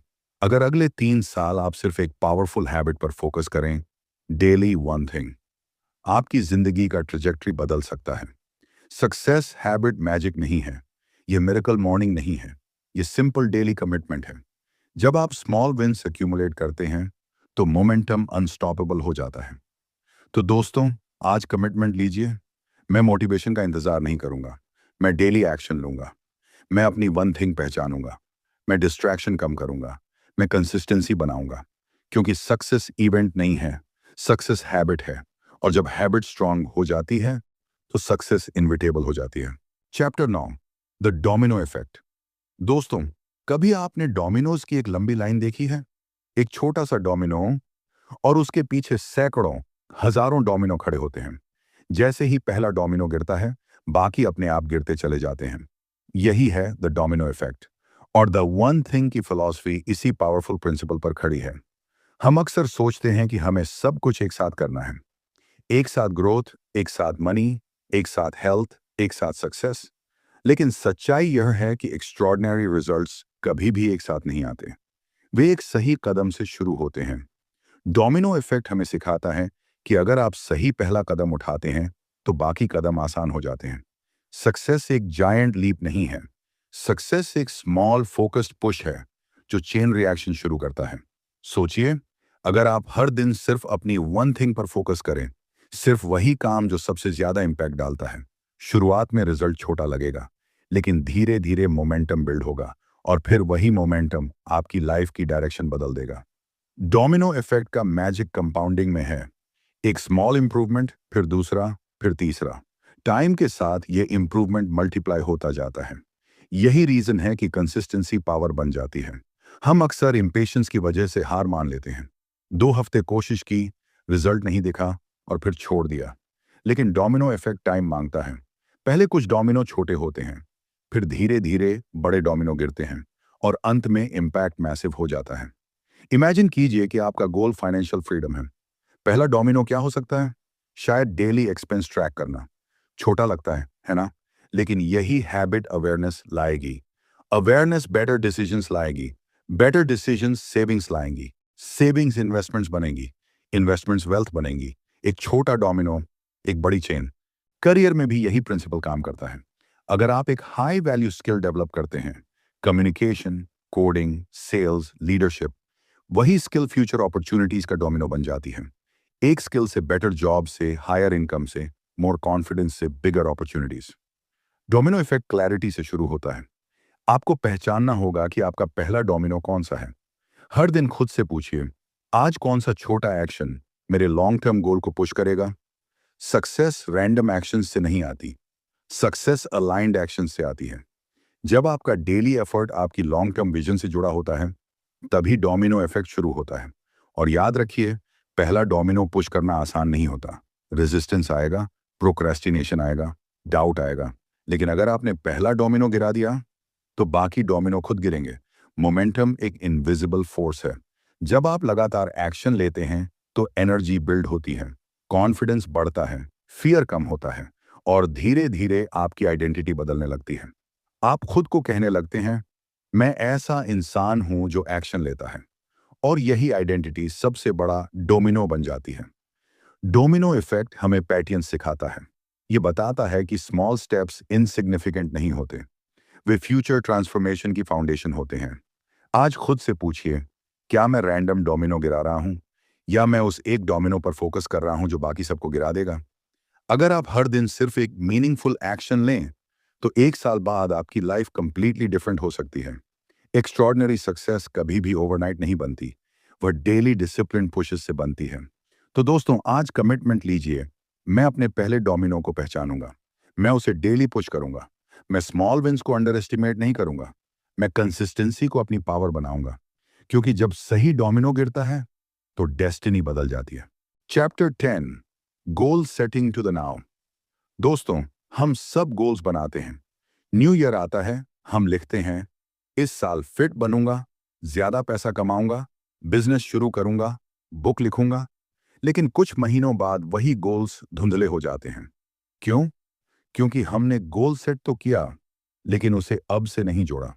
अगर अगले 3 साल आप सिर्फ एक पावरफुल हैबिट पर फोकस करें, डेली वन थिंग, आपकी जिंदगी का ट्रेजेक्टरी बदल सकता है। सक्सेस हैबिट मैजिक नहीं है, यह मिरेकल मॉर्निंग नहीं है, यह सिंपल डेली कमिटमेंट है। जब आप स्मॉल विन्स एक्यूमुलेट करते हैं, तो मोमेंटम अनस्टॉपेबल हो जाता है। तो दोस्तों, आज कमिटमेंट लीजिए, मैं मोटिवेशन का इंतजार नहीं करूंगा, मैं डेली एक्शन लूंगा, मैं अपनी वन थिंग पहचानूंगा, मैं डिस्ट्रैक्शन कम करूंगा, मैं कंसिस्टेंसी बनाऊंगा। क्योंकि सक्सेस इवेंट नहीं है, सक्सेस हैबिट है, और जब हैबिट स्ट्रांग हो जाती है, तो सक्सेस इनविटेबल हो जाती है। Chapter 9, the domino effect. दोस्तों, कभी आपने डोमिनोज की एक लंबी लाइन देखी है? एक छोटा सा डोमिनो और उसके पीछे सैकड़ों, हजारों डोमिनो खड़े होते हैं। जैसे ही पहला डोमिनो गिरता है, बाकी अपने आप गिरते चले जाते हैं। यही है द डोमिनो इफेक्ट। और द वन थिंग की फिलॉसफी इसी पावरफुल प्रिंसिपल पर खड़ी है। हम अक्सर सोचते हैं कि हमें सब कुछ एक साथ करना है, एक साथ ग्रोथ, एक साथ मनी, एक साथ हेल्थ, एक साथ सक्सेस। लेकिन सच्चाई यह है कि एक्स्ट्रॉर्डिनरी रिजल्ट्स कभी भी एक साथ नहीं आते, वे एक सही कदम से शुरू होते हैं। डोमिनो इफेक्ट हमें सिखाता है कि अगर आप सही पहला कदम उठाते हैं, तो बाकी कदम आसान हो जाते हैं। सक्सेस एक जायंट लीप नहीं है, सक्सेस एक स्मॉल फोकस्ड पुश है, जो चेन रिएक्शन शुरू करता है। सोचिए, अगर आप हर दिन सिर्फ अपनी वन थिंग पर फोकस करें, सिर्फ वही काम जो सबसे ज्यादा इंपैक्ट डालता है, शुरुआत में रिजल्ट छोटा लगेगा, लेकिन धीरे धीरे मोमेंटम बिल्ड होगा, और फिर वही मोमेंटम आपकी लाइफ की डायरेक्शन बदल देगा। डोमिनो इफेक्ट का मैजिक कंपाउंडिंग में है। एक स्मॉल इंप्रूवमेंट, फिर दूसरा, फिर तीसरा। टाइम के साथ ये इंप्रूवमेंट मल्टीप्लाई होता जाता है। यही रीजन है कि कंसिस्टेंसी पावर बन जाती है। हम अक्सर इम्पेशंस की वजह से हार मान लेते हैं। 2 हफ्ते कोशिश की, रिजल्ट नहीं दिखा, और फिर छोड़ दिया। लेकिन डोमिनो इफेक्ट टाइम मांगता है। पहले कुछ डोमिनो छोटे होते हैं, फिर धीरे धीरे बड़े डोमिनो गिरते हैं, और अंत में इम्पैक्ट मैसिव हो जाता है। इमेजिन कीजिए कि आपका गोल फाइनेंशियल फ्रीडम है। पहला डोमिनो क्या हो सकता है? शायद डेली एक्सपेंस ट्रैक करना। छोटा लगता है ना? लेकिन यही हैबिट अवेयरनेस लाएगी। अवेयरनेस बेटर डिसीजंस लाएगी। बेटर डिसीजंस सेविंग्स लाएंगी। सेविंग्स इन्वेस्टमेंट्स बनेंगी। इन्वेस्टमेंट्स वेल्थ बनेंगी। एक छोटा डोमिनो, एक बड़ी चेन। करियर में भी यही प्रिंसिपल काम करता है। अगर आप एक हाई वैल्यू स्किल डेवलप करते हैं, कम्युनिकेशन, कोडिंग, सेल्स, लीडरशिप, वही स्किल फ्यूचर अपॉर्चुनिटीज का डोमिनो बन जाती है। एक स्किल से बेटर जॉब से, हायर इनकम से, मोर कॉन्फिडेंस से, बिगर अपॉर्चुनिटीज। डोमिनो इफेक्ट क्लैरिटी से शुरू होता है। आपको पहचानना होगा कि आपका पहला डोमिनो कौन सा है। हर दिन खुद से पूछिए, आज कौन सा छोटा एक्शन मेरे लॉन्ग टर्म गोल को पुश करेगा। सक्सेस रैंडम एक्शन से नहीं आती, सक्सेस अलाइंड एक्शन से आती है। जब आपका डेली एफर्ट आपकी लॉन्ग टर्म विजन से जुड़ा होता है, तभी डोमिनो इफेक्ट शुरू होता है। और याद रखिए, पहला डोमिनो पुश करना आसान नहीं होता। रेजिस्टेंस आएगा, प्रोक्रेस्टिनेशन आएगा, डाउट आएगा। लेकिन अगर आपने पहला डोमिनो गिरा दिया, तो बाकी डोमिनो खुद गिरेंगे। मोमेंटम एक इनविजिबल फोर्स है। जब आप लगातार एक्शन लेते हैं, तो एनर्जी बिल्ड होती है, कॉन्फिडेंस बढ़ता है, फियर कम होता है, और धीरे धीरे आपकी आइडेंटिटी बदलने लगती है। आप खुद को कहने लगते हैं, मैं ऐसा इंसान हूं जो एक्शन लेता है। और यही आइडेंटिटी सबसे बड़ा डोमिनो बन जाती है। डोमिनो इफेक्ट हमें पैटियंस सिखाता है। ये बताता है कि स्मॉल स्टेप्स इनसिग्निफिकेंट नहीं होते, वे फ्यूचर ट्रांसफॉर्मेशन की फाउंडेशन होते हैं। आज खुद से पूछिए, क्या मैं रैंडम डोमिनो गिरा रहा हूं, या मैं उस एक डोमिनो पर फोकस कर रहा हूं जो बाकी सबको गिरा देगा। अगर आप हर दिन सिर्फ एक मीनिंगफुल एक्शन लें, तो एक साल बाद आपकी लाइफ कंप्लीटली डिफरेंट हो सकती है। एक्स्ट्रॉर्डनरी सक्सेस कभी भी ओवरनाइट नहीं बनती, वह डेली डिसिप्लिन पुशेस से बनती है। तो दोस्तों, आज कमिटमेंट लीजिए, मैं अपने पहले डोमिनो को पहचानूंगा, मैं उसे डेली पुश करूंगा, मैं स्मॉल विंस को अंडर एस्टिमेट नहीं करूंगा, मैं कंसिस्टेंसी को अपनी पावर बनाऊंगा। क्योंकि जब सही डोमिनो गिरता है, तो डेस्टिनी बदल जाती है। Chapter 10, goal setting to the now. दोस्तों, हम सब गोल्स बनाते हैं। न्यू ईयर आता है, हम लिखते हैं, इस साल फिट बनूंगा, ज्यादा पैसा कमाऊंगा, बिजनेस शुरू करूंगा, बुक लिखूंगा। लेकिन कुछ महीनों बाद वही गोल्स धुंधले हो जाते हैं। क्यों? क्योंकि हमने गोल सेट तो किया, लेकिन उसे अब से नहीं जोड़ा।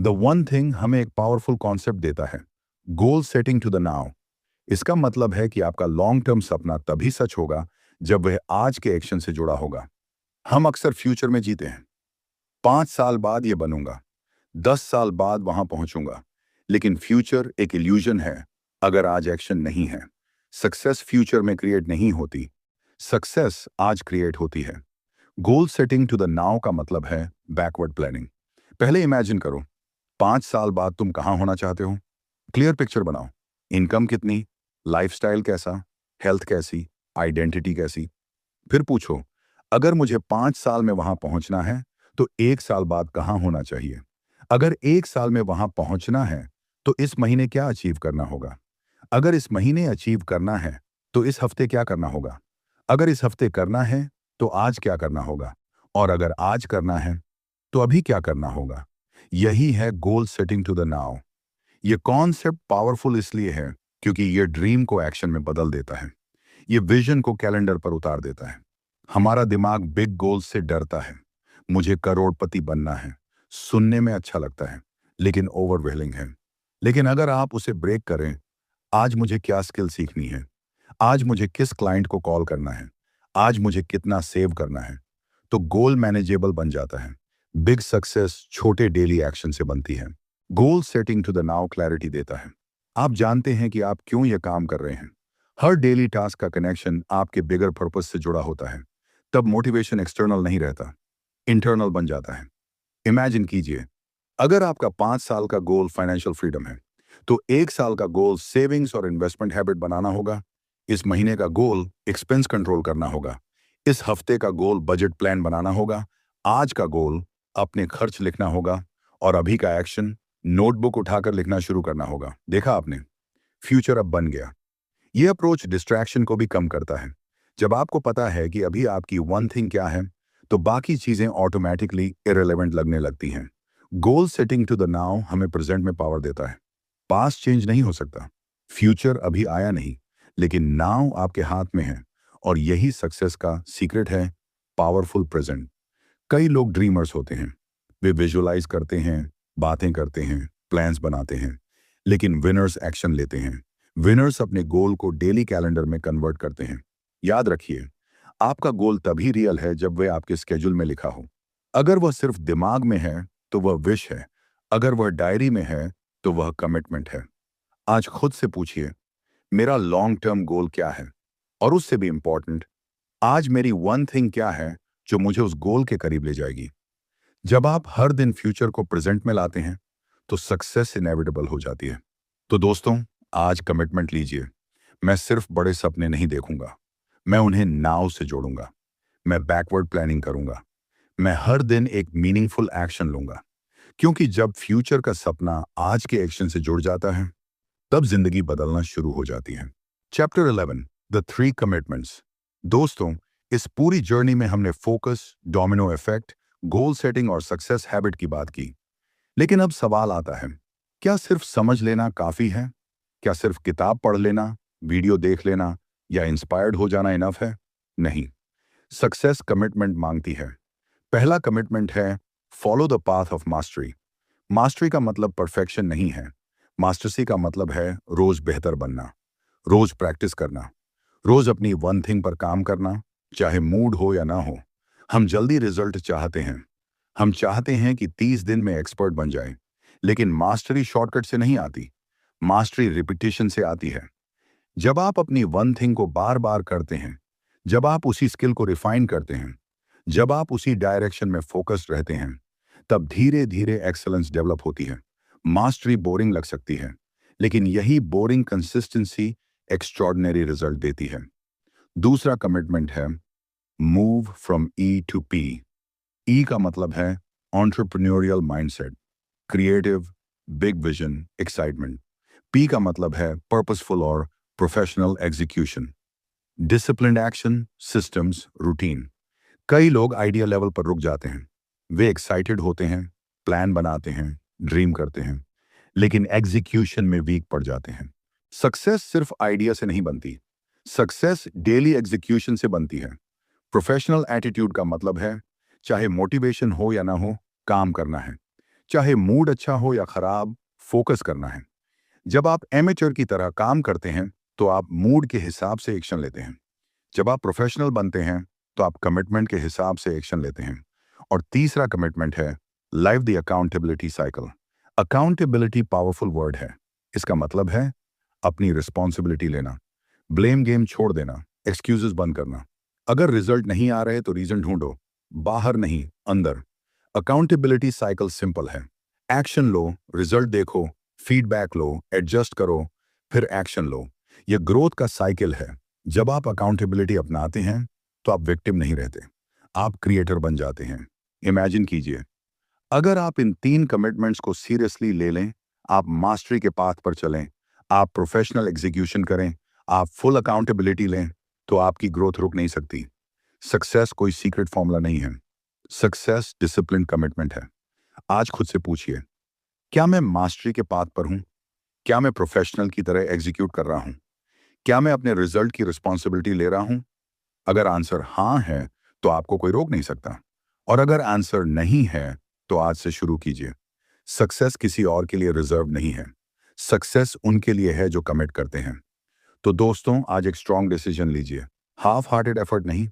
द वन थिंग हमें एक पावरफुल कॉन्सेप्ट देता है, goal setting to the now. इसका मतलब है कि आपका लॉन्ग टर्म सपना तभी सच होगा जब वह आज के एक्शन से जुड़ा होगा। हम अक्सर फ्यूचर में जीते हैं, 5 साल बाद ये बनूंगा, 10 साल बाद वहां पहुंचूंगा। लेकिन फ्यूचर एक इल्यूजन है, अगर आज एक्शन नहीं है। सक्सेस फ्यूचर में क्रिएट नहीं होती, सक्सेस आज क्रिएट होती है। Goal setting to the now का मतलब है बैकवर्ड प्लानिंग। पहले इमेजिन करो, 5 साल बाद तुम कहां होना चाहते हो। क्लियर पिक्चर बनाओ, इनकम कितनी, लाइफस्टाइल कैसा, हेल्थ कैसी, आइडेंटिटी कैसी। फिर पूछो, अगर मुझे 5 साल में वहां पहुंचना है, तो 1 साल बाद कहां होना चाहिए। अगर 1 साल में वहां पहुंचना है, तो इस महीने क्या अचीव करना होगा। अगर इस महीने अचीव करना है, तो इस हफ्ते क्या करना होगा। अगर इस हफ्ते करना है, तो आज क्या करना होगा। और अगर आज करना है, तो अभी क्या करना होगा। यही है goal setting to the now. ये कॉन्सेप्ट पावरफुल इसलिए है क्योंकि ये ड्रीम को एक्शन में बदल देता है, ये विजन को कैलेंडर पर उतार देता है। हमारा दिमाग बिग गोल्स से डरता है। मुझे करोड़पति बनना है, सुनने में अच्छा लगता है, लेकिन ओवरवेलिंग है। लेकिन अगर आप उसे ब्रेक करें, आज मुझे क्या स्किल सीखनी है, आज मुझे किस क्लाइंट को कॉल करना है, आज मुझे कितना सेव करना है, तो गोल मैनेजेबल बन जाता है। बिग सक्सेस छोटे डेली एक्शन से बनती है। Goal setting to the now clarity देता है। आप जानते हैं कि आप क्यों यह काम कर रहे हैं। हर डेली टास्क का कनेक्शन आपके बिगर पर्पस से जुड़ा होता है। तब मोटिवेशन एक्सटर्नल नहीं रहता, इंटरनल बन जाता है। इमेजिन कीजिए, अगर आपका 5 साल का गोल फाइनेंशियल फ्रीडम है, तो 1 साल का गोल सेविंग्स और इन्वेस्टमेंट हैबिट बनाना होगा। इस महीने का गोल एक्सपेंस कंट्रोल करना होगा। इस हफ्ते का गोल बजट प्लान बनाना होगा। आज का गोल अपने खर्च लिखना होगा। और अभी का एक्शन नोटबुक उठाकर लिखना शुरू करना होगा। देखा आपने, फ्यूचर अब बन गया। यह अप्रोच डिस्ट्रैक्शन को भी कम करता है। जब आपको पता है कि अभी आपकी वन थिंग क्या है, तो बाकी चीजें ऑटोमेटिकली इरेलेवेंट लगने लगती हैं। Goal setting to the now हमें प्रेजेंट में पावर देता है। पास्ट चेंज नहीं हो सकता, फ्यूचर अभी आया नहीं, लेकिन नाउ आपके हाथ में है। और यही सक्सेस का सीक्रेट है, पावरफुल प्रेजेंट। कई लोग ड्रीमर्स होते हैं, वे विजुअलाइज करते हैं, बातें करते हैं, प्लान्स बनाते हैं, लेकिन विनर्स एक्शन लेते हैं। विनर्स अपने गोल को डेली कैलेंडर में कन्वर्ट करते हैं। याद रखिए, आपका गोल तभी रियल है जब वह आपके स्केड्यूल में लिखा हो। अगर वह सिर्फ दिमाग में है, तो वह विश है। अगर वह डायरी में है, तो वह कमिटमेंट है। आज खुद से पूछिए, मेरा लॉन्ग टर्म गोल क्या है। और उससे भी इंपॉर्टेंट, आज मेरी वन थिंग क्या है जो मुझे उस गोल के करीब ले जाएगी। जब आप हर दिन फ्यूचर को प्रेजेंट में लाते हैं तो सक्सेस इनेविटेबल हो जाती है। तो दोस्तों, आज कमिटमेंट लीजिए। मैं सिर्फ बड़े सपने नहीं देखूंगा, मैं उन्हें नाव से जोड़ूंगा। मैं बैकवर्ड प्लानिंग करूंगा। मैं हर दिन एक मीनिंगफुल एक्शन लूंगा, क्योंकि जब फ्यूचर का सपना आज के एक्शन से जुड़ जाता है तब जिंदगी बदलना शुरू हो जाती है। Chapter 11, the three commitments. दोस्तों, इस पूरी जर्नी में हमने focus, domino effect, goal setting और सक्सेस हैबिट की बात की। लेकिन अब सवाल आता है, क्या सिर्फ समझ लेना काफी है? क्या सिर्फ किताब पढ़ लेना, वीडियो देख लेना या इंस्पायर्ड हो जाना इनफ है? नहीं। सक्सेस कमिटमेंट मांगती है। पहला कमिटमेंट है follow the path of mastery. Mastery का मतलब परफेक्शन नहीं है। मास्टरसी का मतलब है रोज बेहतर बनना, रोज प्रैक्टिस करना, रोज अपनी वन थिंग पर काम करना, चाहे मूड हो या ना हो। हम जल्दी रिजल्ट चाहते हैं। हम चाहते हैं कि 30 दिन में एक्सपर्ट बन जाए, लेकिन मास्टरी शॉर्टकट से नहीं आती। मास्टरी रिपीटेशन से आती है। जब आप अपनी वन थिंग को बार बार करते हैं, जब आप उसी स्किल को रिफाइन करते हैं, जब आप उसी डायरेक्शन में फोकस्ड रहते हैं, तब धीरे धीरे एक्सेलेंस डेवलप होती है। मास्टरी बोरिंग लग सकती है, लेकिन यही बोरिंग कंसिस्टेंसी एक्स्ट्रॉर्डिनरी रिजल्ट देती है। दूसरा कमिटमेंट है move from E to P. E का मतलब है entrepreneurial mindset, creative, big vision, excitement. P का मतलब है पर्पसफुल और professional execution, disciplined action, systems, routine. कई लोग आइडिया लेवल पर रुक जाते हैं। वे एक्साइटेड होते हैं, प्लान बनाते हैं, ड्रीम करते हैं, लेकिन एग्जीक्यूशन में वीक पड़ जाते हैं। सक्सेस सिर्फ आइडिया से नहीं बनती, सक्सेस डेली एग्जीक्यूशन से बनती है। प्रोफेशनल एटीट्यूड का मतलब है चाहे मोटिवेशन हो या ना हो, काम करना है। चाहे मूड अच्छा हो या खराब, फोकस करना है। जब आप एमेचर की तरह काम करते हैं तो आप मूड के हिसाब से एक्शन लेते हैं। जब आप प्रोफेशनल बनते हैं तो आप कमिटमेंट के हिसाब से एक्शन लेते हैं। और तीसरा कमिटमेंट है live the accountability cycle. Accountability powerful word है। इसका मतलब है अपनी रिस्पॉन्सिबिलिटी लेना, ब्लेम गेम छोड़ देना, एक्सक्यूजेस बंद करना। अगर रिजल्ट नहीं आ रहे तो रीजन ढूंढो, बाहर नहीं, अंदर। अकाउंटेबिलिटी साइकिल सिंपल है। एक्शन लो, रिजल्ट देखो, फीडबैक लो, एडजस्ट करो, फिर एक्शन लो। यह ग्रोथ का साइकिल है। जब आप अकाउंटेबिलिटी अपनाते हैं तो आप विक्टिम नहीं रहते, आप क्रिएटर बन जाते हैं। इमेजिन कीजिए, अगर आप इन 3 कमिटमेंट्स को सीरियसली ले लें, आप मास्टरी के पाथ पर चलें, आप प्रोफेशनल एग्जीक्यूशन करें, आप फुल अकाउंटेबिलिटी लें, तो आपकी ग्रोथ रुक नहीं सकती। सक्सेस कोई सीक्रेट फॉर्मूला नहीं है। सक्सेस डिसिप्लिन कमिटमेंट है। आज खुद से पूछिए, क्या मैं मास्टरी के पाथ पर हूं? क्या मैं प्रोफेशनल की तरह एग्जीक्यूट कर रहा हूं? क्या मैं अपने रिजल्ट की रिस्पॉन्सिबिलिटी ले रहा हूं? अगर आंसर हाँ है तो आपको कोई रोक नहीं सकता, और अगर आंसर नहीं है तो आज से शुरू कीजिए। सक्सेस किसी और के लिए रिजर्व नहीं है। सक्सेस उनके लिए है जो कमिट करते हैं। तो दोस्तों, आज एक स्ट्रॉन्ग डिसीजन लीजिए। हाफ हार्टेड एफर्ट नहीं,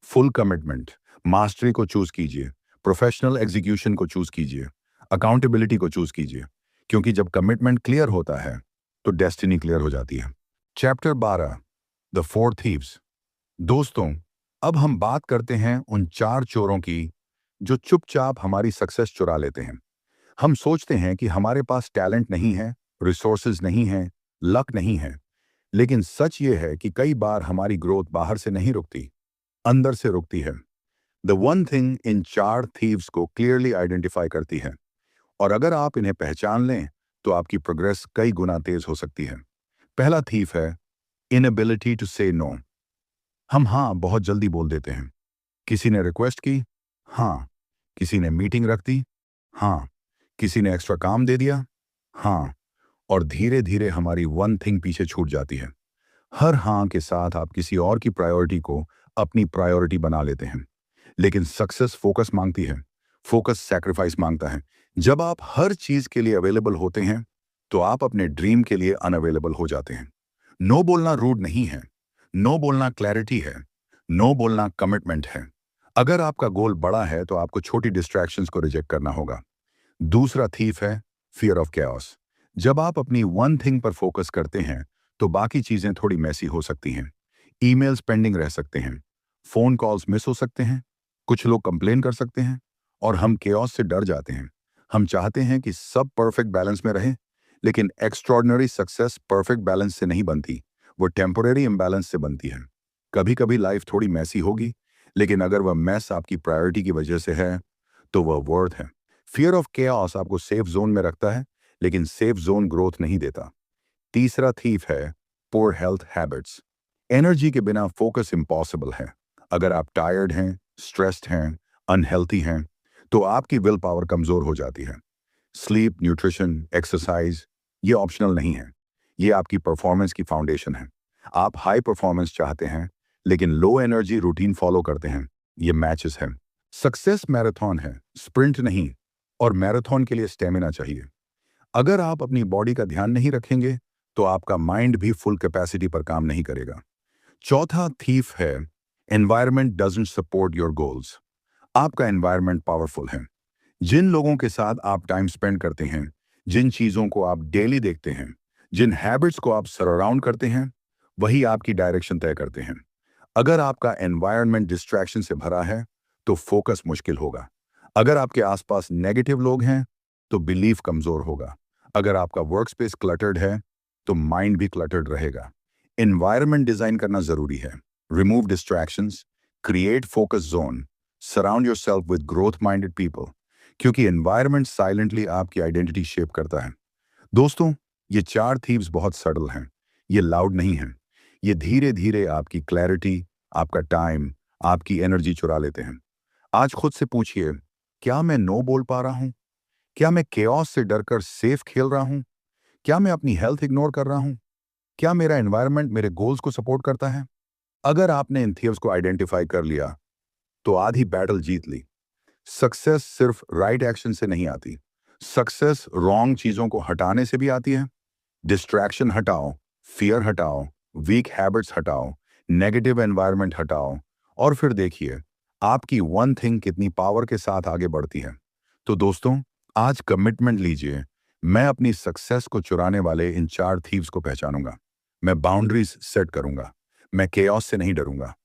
फुल कमिटमेंट। मास्टरी को चूज कीजिए, प्रोफेशनल एग्जीक्यूशन को चूज कीजिए, अकाउंटेबिलिटी को चूज कीजिए, क्योंकि जब कमिटमेंट क्लियर होता है तो डेस्टिनी क्लियर हो जाती है। Chapter 12, the four thieves. दोस्तों, अब हम बात करते हैं उन 4 चोरों की जो चुपचाप हमारी सक्सेस चुरा लेते हैं। हम सोचते हैं कि हमारे पास टैलेंट नहीं है, रिसोर्सेज नहीं है, लक नहीं है, लेकिन सच ये है कि कई बार हमारी ग्रोथ बाहर से नहीं रुकती, अंदर से रुकती है। The one thing in 4 thieves को क्लियरली आइडेंटिफाई करती है, और अगर आप इन्हें पहचान लें तो आपकी प्रोग्रेस कई गुना तेज हो सकती है। पहला थीफ है इनएबिलिटी टू से नो। हम हाँ बहुत जल्दी बोल देते हैं। किसी ने रिक्वेस्ट की, हाँ। किसी ने मीटिंग रख दी, हाँ। किसी ने एक्स्ट्रा काम दे दिया, हाँ। और धीरे धीरे हमारी वन थिंग पीछे छूट जाती है। हर हाँ के साथ आप किसी और की प्रायोरिटी को अपनी प्रायोरिटी बना लेते हैं। लेकिन सक्सेस फोकस मांगती है, फोकस सैक्रिफाइस मांगता है। जब आप हर चीज के लिए अवेलेबल होते हैं तो आप अपने ड्रीम के लिए अनअवेलेबल हो जाते हैं। नो बोलना रूड नहीं है, नो बोलना क्लैरिटी है, नो बोलना कमिटमेंट है। अगर आपका गोल बड़ा है तो आपको छोटी डिस्ट्रैक्शंस को रिजेक्ट करना होगा। दूसरा थीफ है फियर ऑफ कैओस। जब आप अपनी वन थिंग पर फोकस करते हैं तो बाकी चीजें थोड़ी मैसी हो सकती हैं। ईमेल्स पेंडिंग रह सकते हैं, फोन कॉल्स मिस हो सकते हैं, कुछ लोग कंप्लेन कर सकते हैं, और हम केओस से डर जाते हैं। हम चाहते हैं कि सब परफेक्ट बैलेंस में रहे, लेकिन एक्स्ट्रॉर्डिनरी सक्सेस परफेक्ट बैलेंस से नहीं बनती, वो टेम्परेरी इम्बैलेंस से बनती है। कभी कभी लाइफ थोड़ी मैसी होगी, लेकिन अगर वह मैस आपकी प्रायोरिटी की वजह से है, तो वह वर्थ है। फियर ऑफ केओस आपको सेफ जोन में रखता है, लेकिन सेफ जोन ग्रोथ नहीं देता। तीसरा थीफ है पोर हेल्थ हैबिट्स। एनर्जी के बिना फोकस इम्पॉसिबल है। अगर आप टायर्ड हैं, स्ट्रेस्ड हैं, अनहेल्थी हैं, तो आपकी विल पावर कमजोर हो जाती है। स्लीप, न्यूट्रिशन, एक्सरसाइज ये ऑप्शनल नहीं है, ये आपकी परफॉर्मेंस की फाउंडेशन है। आप हाई परफॉर्मेंस चाहते हैं, लेकिन लो एनर्जी रूटीन फॉलो करते हैं, ये मैचेस है। सक्सेस मैराथन है, स्प्रिंट नहीं, और मैराथन के लिए स्टेमिना चाहिए। अगर आप अपनी बॉडी का ध्यान नहीं रखेंगे, तो आपका माइंड भी फुल कैपेसिटी पर काम नहीं करेगा। चौथा थीफ है environment doesn't support your goals. आपका एनवायरमेंट पावरफुल है। जिन लोगों के साथ आप टाइम स्पेंड करते हैं, जिन चीजों को आप डेली देखते हैं, जिन हैबिट्स को आप सराउंड करते हैं, वही आपकी डायरेक्शन तय करते हैं। अगर आपका एनवायरनमेंट डिस्ट्रैक्शन से भरा है, तो फोकस मुश्किल होगा। अगर आपके आसपास नेगेटिव लोग हैं, तो बिलीफ कमजोर होगा। अगर आपका वर्क स्पेस क्लटर्ड है, तो माइंड भी क्लटर्ड रहेगा। एनवायरनमेंट डिजाइन करना जरूरी है। Remove distractions, create focus zone, surround yourself with growth minded people, क्योंकि एनवायरनमेंट साइलेंटली आपकी आइडेंटिटी शेप करता है। दोस्तों, ये चार थीव्स बहुत सटल हैं। ये लाउड नहीं हैं। ये धीरे धीरे आपकी क्लैरिटी, आपका टाइम, आपकी एनर्जी चुरा लेते हैं। आज खुद से पूछिए, क्या मैं नो बोल पा रहा हूं? क्या मैं केओस से डरकर सेफ खेल रहा हूं? क्या मैं अपनी हेल्थ इग्नोर कर रहा हूं? क्या मेरा एनवायरनमेंट मेरे गोल्स को सपोर्ट करता है? अगर आपने इन थीव्स को आइडेंटिफाई कर लिया, तो आधी बैटल जीत ली। सक्सेस सिर्फ राइट एक्शन से नहीं आती। सक्सेस रॉन्ग चीजों को हटाने से भी आती है। डिस्ट्रैक्शन हटाओ, फियर हटाओ, वीक हैबिट्स हटाओ, नेगेटिव एनवायरनमेंट हटाओ, और फिर देखिए आपकी वन थिंग कितनी पावर के साथ आगे बढ़ती है। तो दोस्तों, आज कमिटमेंट लीजिए, मैं अपनी सक्सेस को चुराने वाले इन चार थीव्स को पहचानूंगा। मैं बाउंड्रीज सेट करूंगा। मैं केओस से नहीं डरूंगा।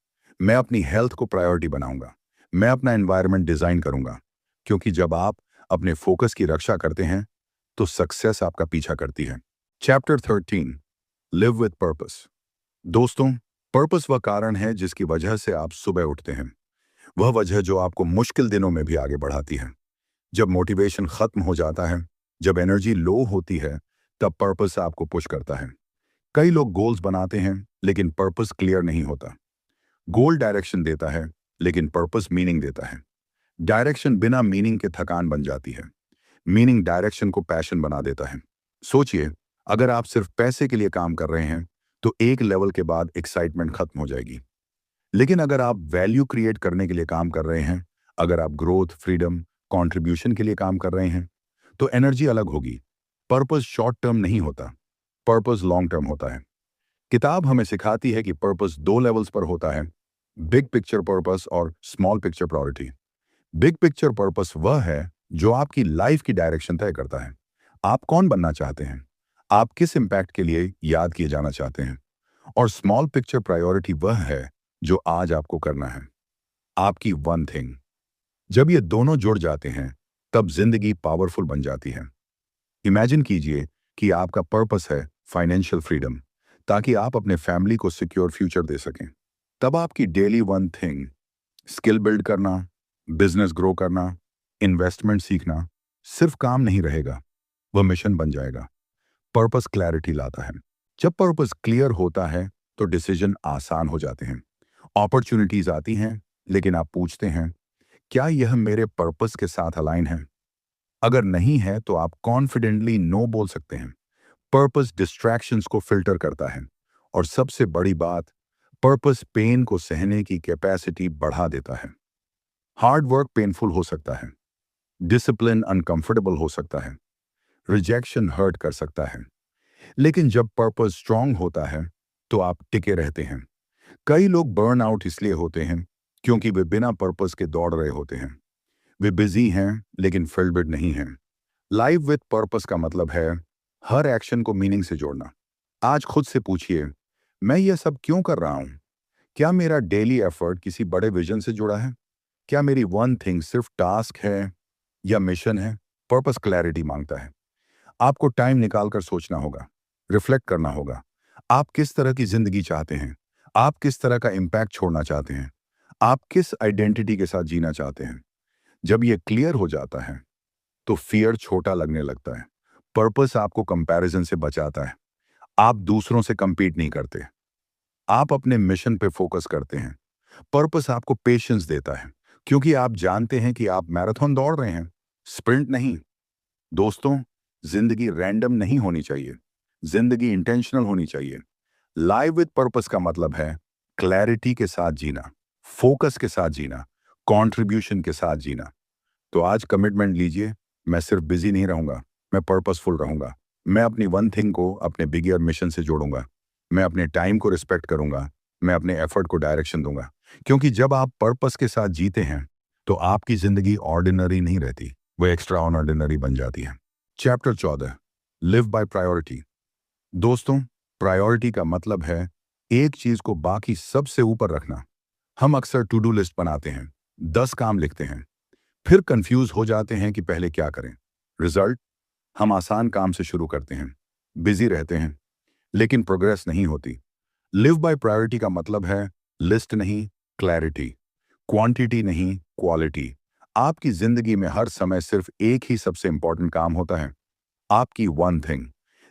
मैं अपनी हेल्थ को प्रायोरिटी बनाऊंगा। मैं अपना एनवायरनमेंट डिजाइन करूंगा, क्योंकि जब आप अपने फोकस की रक्षा करते हैं, तो सक्सेस आपका पीछा करती है। Chapter 13, live with purpose. दोस्तों, पर्पस वह कारण है जिसकी वजह से आप सुबह उठते हैं। वह वजह जो आपको मुश्किल दिनों में भी आगे बढ़ाती है। जब मोटिवेशन खत्म हो जाता है, जब एनर्जी लो होती है, तब पर्पस आपको पुश करता है। कई लोग गोल्स बनाते हैं, लेकिन पर्पस क्लियर नहीं होता। गोल डायरेक्शन देता है, लेकिन पर्पस मीनिंग देता है। डायरेक्शन बिना मीनिंग के थकान बन जाती है। मीनिंग डायरेक्शन को पैशन बना देता है। सोचिए, अगर आप सिर्फ पैसे के लिए काम कर रहे हैं, तो एक लेवल के बाद एक्साइटमेंट खत्म हो जाएगी। लेकिन अगर आप वैल्यू क्रिएट करने के लिए काम कर रहे हैं, अगर आप ग्रोथ, फ्रीडम, कंट्रीब्यूशन के लिए काम कर रहे हैं, तो एनर्जी अलग होगी। पर्पस शॉर्ट टर्म नहीं होता, पर्पस लॉन्ग टर्म होता है। किताब हमें सिखाती है कि पर्पस दो लेवल्स पर होता है, बिग पिक्चर पर्पस और small picture priority. Big picture purpose वह है जो आपकी लाइफ की डायरेक्शन तय करता है। आप कौन बनना चाहते हैं? आप किस इम्पैक्ट के लिए याद किए जाना चाहते हैं? और स्मॉल पिक्चर प्रायोरिटी वह है जो आज आपको करना है, आपकी वन थिंग। जब ये दोनों जुड़ जाते हैं, तब जिंदगी पावरफुल बन जाती है। इमेजिन कीजिए कि आपका पर्पस है फाइनेंशियल फ्रीडम, ताकि आप अपने फैमिली को सिक्योर फ्यूचर दे सकें। तब आपकी daily one thing, skill build करना, बिजनेस ग्रो करना, इन्वेस्टमेंट सीखना, सिर्फ काम नहीं रहेगा, वह मिशन बन जाएगा। पर्पस क्लैरिटी लाता है। जब पर्पस क्लियर होता है, तो डिसीजन आसान हो जाते हैं। अपॉर्चुनिटीज आती हैं, लेकिन आप पूछते हैं, क्या यह मेरे पर्पस के साथ अलाइन है? अगर नहीं है, तो आप कॉन्फिडेंटली नो बोल सकते हैं। पर्पस डिस्ट्रैक्शंस को फिल्टर करता है, और सबसे बड़ी बात, पर्पस पेन को सहने की कैपेसिटी बढ़ा देता है। हार्ड वर्क पेनफुल हो सकता है, डिसिप्लिन अनकंफर्टेबल हो सकता है, रिजेक्शन हर्ट कर सकता है, लेकिन जब पर्पस स्ट्रांग होता है, तो आप टिके रहते हैं। कई लोग बर्न आउट इसलिए होते हैं क्योंकि वे बिना पर्पस के दौड़ रहे होते हैं। वे बिजी हैं, लेकिन फुलफिल्ड नहीं हैं। लाइफ विद पर्पस का मतलब है हर एक्शन को मीनिंग से जोड़ना। आज खुद से पूछिए, मैं यह सब क्यों कर रहा हूं? क्या मेरा डेली एफर्ट किसी बड़े विजन से जुड़ा है? क्या मेरी वन थिंग सिर्फ टास्क है या मिशन है? पर्पस क्लैरिटी मांगता है। आपको टाइम निकालकर सोचना होगा, रिफ्लेक्ट करना होगा। आप किस तरह की जिंदगी चाहते हैं? आप किस तरह का इम्पैक्ट छोड़ना चाहते हैं? आप किस आइडेंटिटी के साथ जीना चाहते हैं? जब ये क्लियर हो जाता है तो फियर छोटा लगने लगता है। पर्पस आपको कंपैरिजन से बचाता है। आप दूसरों से compete नहीं करते। आप अपने मिशन पे फोकस करते हैं। पर्पस आपको पेशेंस देता है, क्योंकि आप जानते हैं कि आप मैराथन दौड़ रहे हैं, स्प्रिंट नहीं। दोस्तों, जिंदगी रैंडम नहीं होनी चाहिए। जिंदगी इंटेंशनल होनी चाहिए। लाइव विद पर्पस का मतलब है क्लैरिटी के साथ जीना, फोकस के साथ जीना, कंट्रीब्यूशन के साथ जीना। तो आज कमिटमेंट लीजिए, मैं सिर्फ बिजी नहीं रहूंगा, मैं पर्पसफुल रहूंगा। मैं अपनी वन थिंग को अपने बिगर मिशन से जोड़ूंगा। मैं अपने टाइम को रिस्पेक्ट करूंगा। मैं अपने एफर्ट को डायरेक्शन दूंगा। क्योंकि जब आप पर्पस के साथ जीते हैं तो आपकी जिंदगी ऑर्डिनरी नहीं रहती, वो एक्स्ट्रा ऑर्डिनरी बन जाती है। Chapter 14, live by priority. दोस्तों, प्रायोरिटी का मतलब है एक चीज को बाकी सबसे ऊपर रखना। हम अक्सर टू डू लिस्ट बनाते हैं, 10 काम लिखते हैं, फिर कंफ्यूज हो जाते हैं कि पहले क्या करें। रिजल्ट, हम आसान काम से शुरू करते हैं, बिजी रहते हैं, लेकिन प्रोग्रेस नहीं होती। लिव बाय प्रायोरिटी का मतलब है लिस्ट नहीं, क्लैरिटी। क्वांटिटी नहीं, क्वालिटी। आपकी जिंदगी में हर समय सिर्फ एक ही सबसे इंपॉर्टेंट काम होता है, आपकी वन थिंग।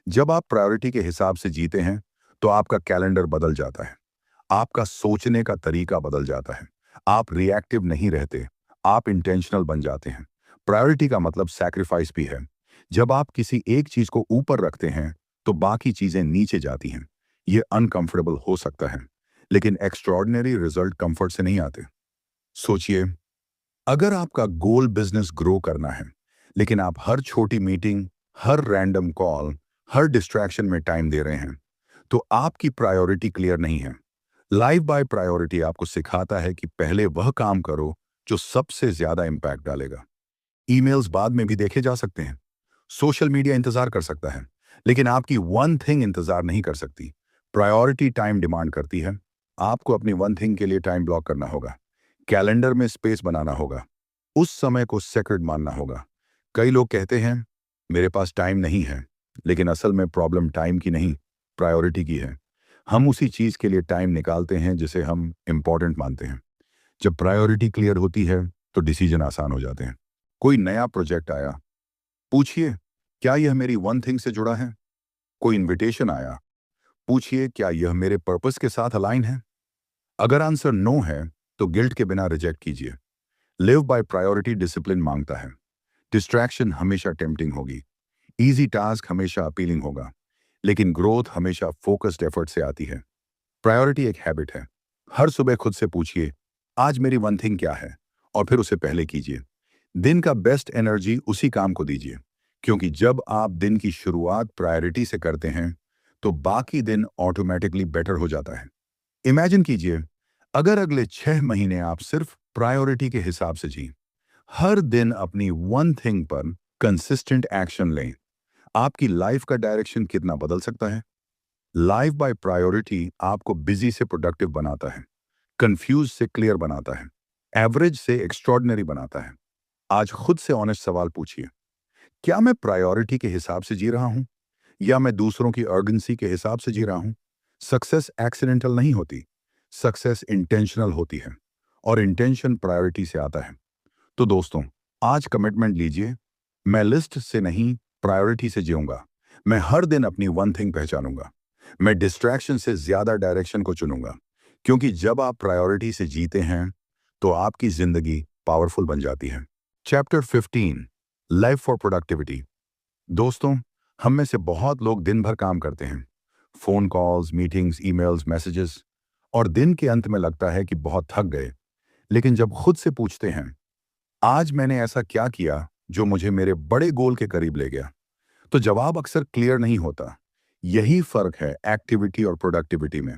जब आप प्रायोरिटी के हिसाब से जीते हैं तो आपका कैलेंडर बदल जाता है, आपका सोचने का तरीका बदल जाता है। आप रिएक्टिव नहीं रहते, आप इंटेंशनल बन जाते हैं। प्रायोरिटी का मतलब सैक्रिफाइस भी है। जब आप किसी एक चीज को ऊपर रखते हैं तो बाकी चीजें नीचे जाती हैं। ये अनकंफर्टेबल हो सकता है, लेकिन एक्स्ट्रॉर्डिनरी रिजल्ट कंफर्ट से नहीं आते। सोचिए, अगर आपका गोल बिजनेस ग्रो करना है, लेकिन आप हर छोटी मीटिंग, हर रैंडम कॉल, हर डिस्ट्रैक्शन में टाइम दे रहे हैं, तो आपकी प्रायोरिटी क्लियर नहीं है। लाइव बाय प्रायोरिटी आपको सिखाता है कि पहले वह काम करो जो सबसे ज्यादा इंपैक्ट डालेगा। ईमेल्स बाद में भी देखे जा सकते हैं, सोशल मीडिया इंतजार कर सकता है, लेकिन आपकी वन थिंग इंतजार नहीं कर सकती। प्रायोरिटी टाइम डिमांड करती है। आपको अपनी वन थिंग के लिए टाइम ब्लॉक करना होगा, कैलेंडर में स्पेस बनाना होगा, उस समय को सेक्रेड मानना होगा। कई लोग कहते हैं मेरे पास टाइम नहीं है, लेकिन असल में प्रॉब्लम टाइम की नहीं, प्रायोरिटी की है। हम उसी चीज के लिए टाइम निकालते हैं जिसे हम इंपॉर्टेंट मानते हैं। जब प्रायोरिटी क्लियर होती है तो डिसीजन आसान हो जाते हैं। कोई नया प्रोजेक्ट आया, पूछिए क्या यह मेरी वन थिंग से जुड़ा है? कोई इनविटेशन आया, पूछिए क्या यह मेरे पर्पस के साथ अलाइन है? अगर आंसर नो है तो गिल्ट के बिना रिजेक्ट कीजिए। लिव बाय प्रायोरिटी डिसिप्लिन मांगता है। डिस्ट्रैक्शन हमेशा टेम्पटिंग होगी, इजी टास्क हमेशा अपीलिंग होगा, लेकिन ग्रोथ हमेशा फोकस्ड एफर्ट से आती है। प्रायोरिटी एक हैबिट है। हर सुबह खुद से पूछिए आज मेरी वन थिंग क्या है, और फिर उसे पहले कीजिए। दिन का बेस्ट एनर्जी उसी काम को दीजिए, क्योंकि जब आप दिन की शुरुआत प्रायोरिटी से करते हैं तो बाकी दिन ऑटोमेटिकली बेटर हो जाता है। इमेजिन कीजिए, अगर अगले 6 महीने आप सिर्फ प्रायोरिटी के हिसाब से जी, हर दिन अपनी वन थिंग पर कंसिस्टेंट एक्शन लें, आपकी लाइफ का डायरेक्शन कितना बदल सकता है। लाइफ बाय प्रायोरिटी आपको बिजी से प्रोडक्टिव बनाता है, कंफ्यूज से क्लियर बनाता है, एवरेज से एक्स्ट्रॉर्डिनरी बनाता है। आज खुद से ऑनेस्ट सवाल पूछिए, क्या मैं प्रायोरिटी के हिसाब से जी रहा हूं या मैं दूसरों की अर्जेंसी के हिसाब से जी रहा हूं? सक्सेस एक्सीडेंटल नहीं होती, सक्सेस इंटेंशनल होती है, और इंटेंशन प्रायोरिटी से आता है। तो दोस्तों, आज कमिटमेंट लीजिए, मैं लिस्ट से नहीं, प्रायोरिटी से जीऊंगा। मैं हर दिन अपनी वन थिंग पहचानूंगा। मैं डिस्ट्रैक्शन से ज्यादा डायरेक्शन को चुनूंगा, क्योंकि जब आप प्रायोरिटी से जीते हैं तो आपकी जिंदगी पावरफुल बन जाती है। Chapter 15, life for productivity. दोस्तों, हम में से बहुत लोग दिन भर काम करते हैं, phone calls, meetings, emails, messages, और दिन के अंत में लगता है कि बहुत थक गए। लेकिन जब खुद से पूछते हैं आज मैंने ऐसा क्या किया जो मुझे मेरे बड़े गोल के करीब ले गया, तो जवाब अक्सर क्लियर नहीं होता। यही फर्क है एक्टिविटी और प्रोडक्टिविटी में।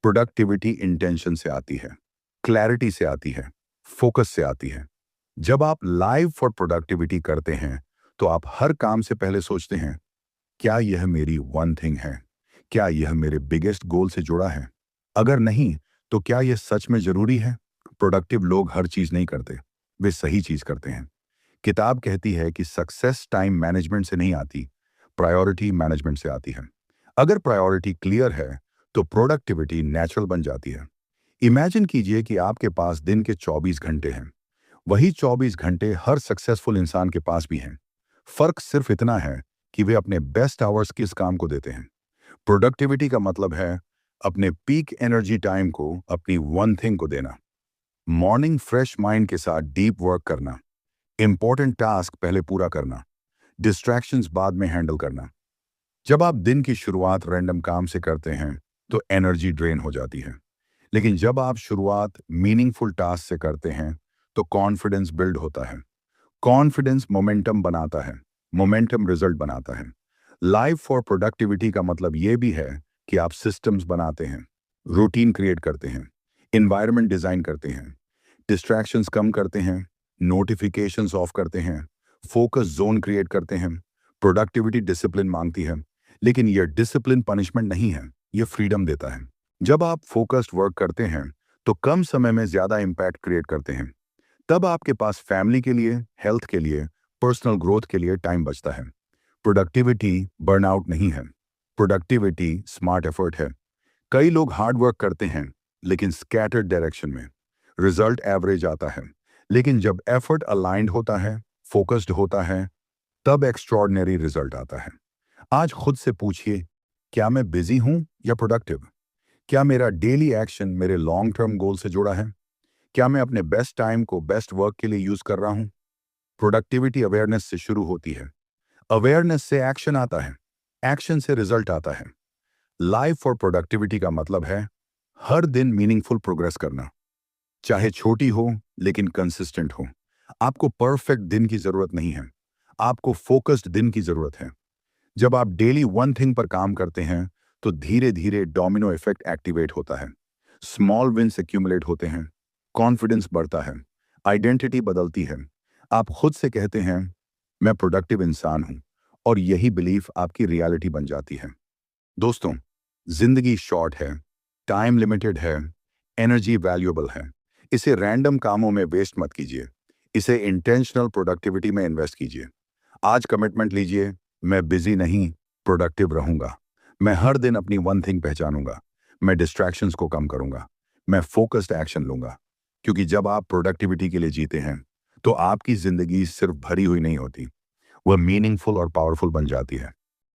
प्रोडक्टिविटी इंटेंशन से आती है, क्लैरिटी से आती है, फोकस से आती है। जब आप लाइव फॉर प्रोडक्टिविटी करते हैं तो आप हर काम से पहले सोचते हैं क्या यह मेरी वन थिंग है, क्या यह मेरे बिगेस्ट गोल से जुड़ा है? अगर नहीं तो क्या यह सच में जरूरी है? प्रोडक्टिव लोग हर चीज नहीं करते, वे सही चीज करते हैं। किताब कहती है कि सक्सेस टाइम मैनेजमेंट से नहीं आती, प्रायोरिटी मैनेजमेंट से आती है। अगर प्रायोरिटी क्लियर है तो प्रोडक्टिविटी नेचुरल बन जाती है। इमेजिन कीजिए कि आपके पास दिन के 24 घंटे हैं। वही 24 घंटे हर सक्सेसफुल इंसान के पास भी हैं। फर्क सिर्फ इतना है कि वे अपने बेस्ट आवर्स किस काम को देते हैं। प्रोडक्टिविटी का मतलब है अपने पीक एनर्जी टाइम को अपनी वन थिंग को देना। मॉर्निंग फ्रेश माइंड के साथ डीप वर्क करना, इंपॉर्टेंट टास्क पहले पूरा करना, डिस्ट्रैक्शंस बाद में हैंडल करना। जब आप दिन की शुरुआत रैंडम काम से करते हैं तो एनर्जी ड्रेन हो जाती है, लेकिन जब आप शुरुआत मीनिंगफुल टास्क से करते हैं तो कॉन्फिडेंस बिल्ड होता है। कॉन्फिडेंस मोमेंटम बनाता है, मोमेंटम रिजल्ट बनाता है। लाइफ फॉर प्रोडक्टिविटी का मतलब यह भी है कि आप सिस्टम्स बनाते हैं, रूटीन क्रिएट करते हैं, एनवायरनमेंट डिजाइन करते हैं, डिस्ट्रैक्शंस कम करते हैं, नोटिफिकेशंस ऑफ करते हैं, फोकस जोन क्रिएट करते हैं। प्रोडक्टिविटी डिसिप्लिन मांगती है, लेकिन यह डिसिप्लिन पनिशमेंट नहीं है, यह फ्रीडम देता है। जब आप फोकस्ड वर्क करते हैं तो कम समय में ज्यादा इंपैक्ट क्रिएट करते हैं। तब आपके पास फैमिली के लिए, हेल्थ के लिए, पर्सनल ग्रोथ के लिए टाइम बचता है। प्रोडक्टिविटी बर्नआउट नहीं है, प्रोडक्टिविटी स्मार्ट एफर्ट है। कई लोग हार्ड वर्क करते हैं लेकिन स्कैटर्ड डायरेक्शन में, रिजल्ट एवरेज आता है। लेकिन जब एफर्ट अलाइंड होता है, फोकस्ड होता है, तब एक्स्ट्रॉर्डिनरी रिजल्ट आता है। आज खुद से पूछिए, क्या मैं बिजी हूं या प्रोडक्टिव? क्या मेरा डेली एक्शन मेरे लॉन्ग टर्म गोल से जुड़ा है? क्या मैं अपने बेस्ट टाइम को बेस्ट वर्क के लिए यूज कर रहा हूं? प्रोडक्टिविटी अवेयरनेस से शुरू होती है। अवेयरनेस से एक्शन आता है, एक्शन से रिजल्ट आता है। लाइफ फॉर प्रोडक्टिविटी का मतलब है हर दिन मीनिंगफुल प्रोग्रेस करना, चाहे छोटी हो लेकिन कंसिस्टेंट हो। आपको परफेक्ट दिन की जरूरत नहीं है, आपको फोकस्ड दिन की जरूरत है। जब आप डेली वन थिंग पर काम करते हैं तो धीरे धीरे डोमिनो इफेक्ट एक्टिवेट होता है। स्मॉल विन्स एक्यूमुलेट होते हैं, कॉन्फिडेंस बढ़ता है, आइडेंटिटी बदलती है। आप खुद से कहते हैं, मैं प्रोडक्टिव इंसान हूं, और यही बिलीफ आपकी रियलिटी बन जाती है। दोस्तों, जिंदगी शॉर्ट है, टाइम लिमिटेड है, एनर्जी वैल्यूएबल है। इसे रैंडम कामों में वेस्ट मत कीजिए, इसे इंटेंशनल प्रोडक्टिविटी में इन्वेस्ट कीजिए। आज कमिटमेंट लीजिए, मैं बिजी नहीं, प्रोडक्टिव रहूंगा। मैं हर दिन अपनी वन थिंग पहचानूंगा, मैं डिस्ट्रैक्शंस को कम करूंगा, मैं फोकस्ड एक्शन लूंगा। क्योंकि जब आप प्रोडक्टिविटी के लिए जीते हैं तो आपकी जिंदगी सिर्फ भरी हुई नहीं होती, वह मीनिंगफुल और पावरफुल बन जाती है।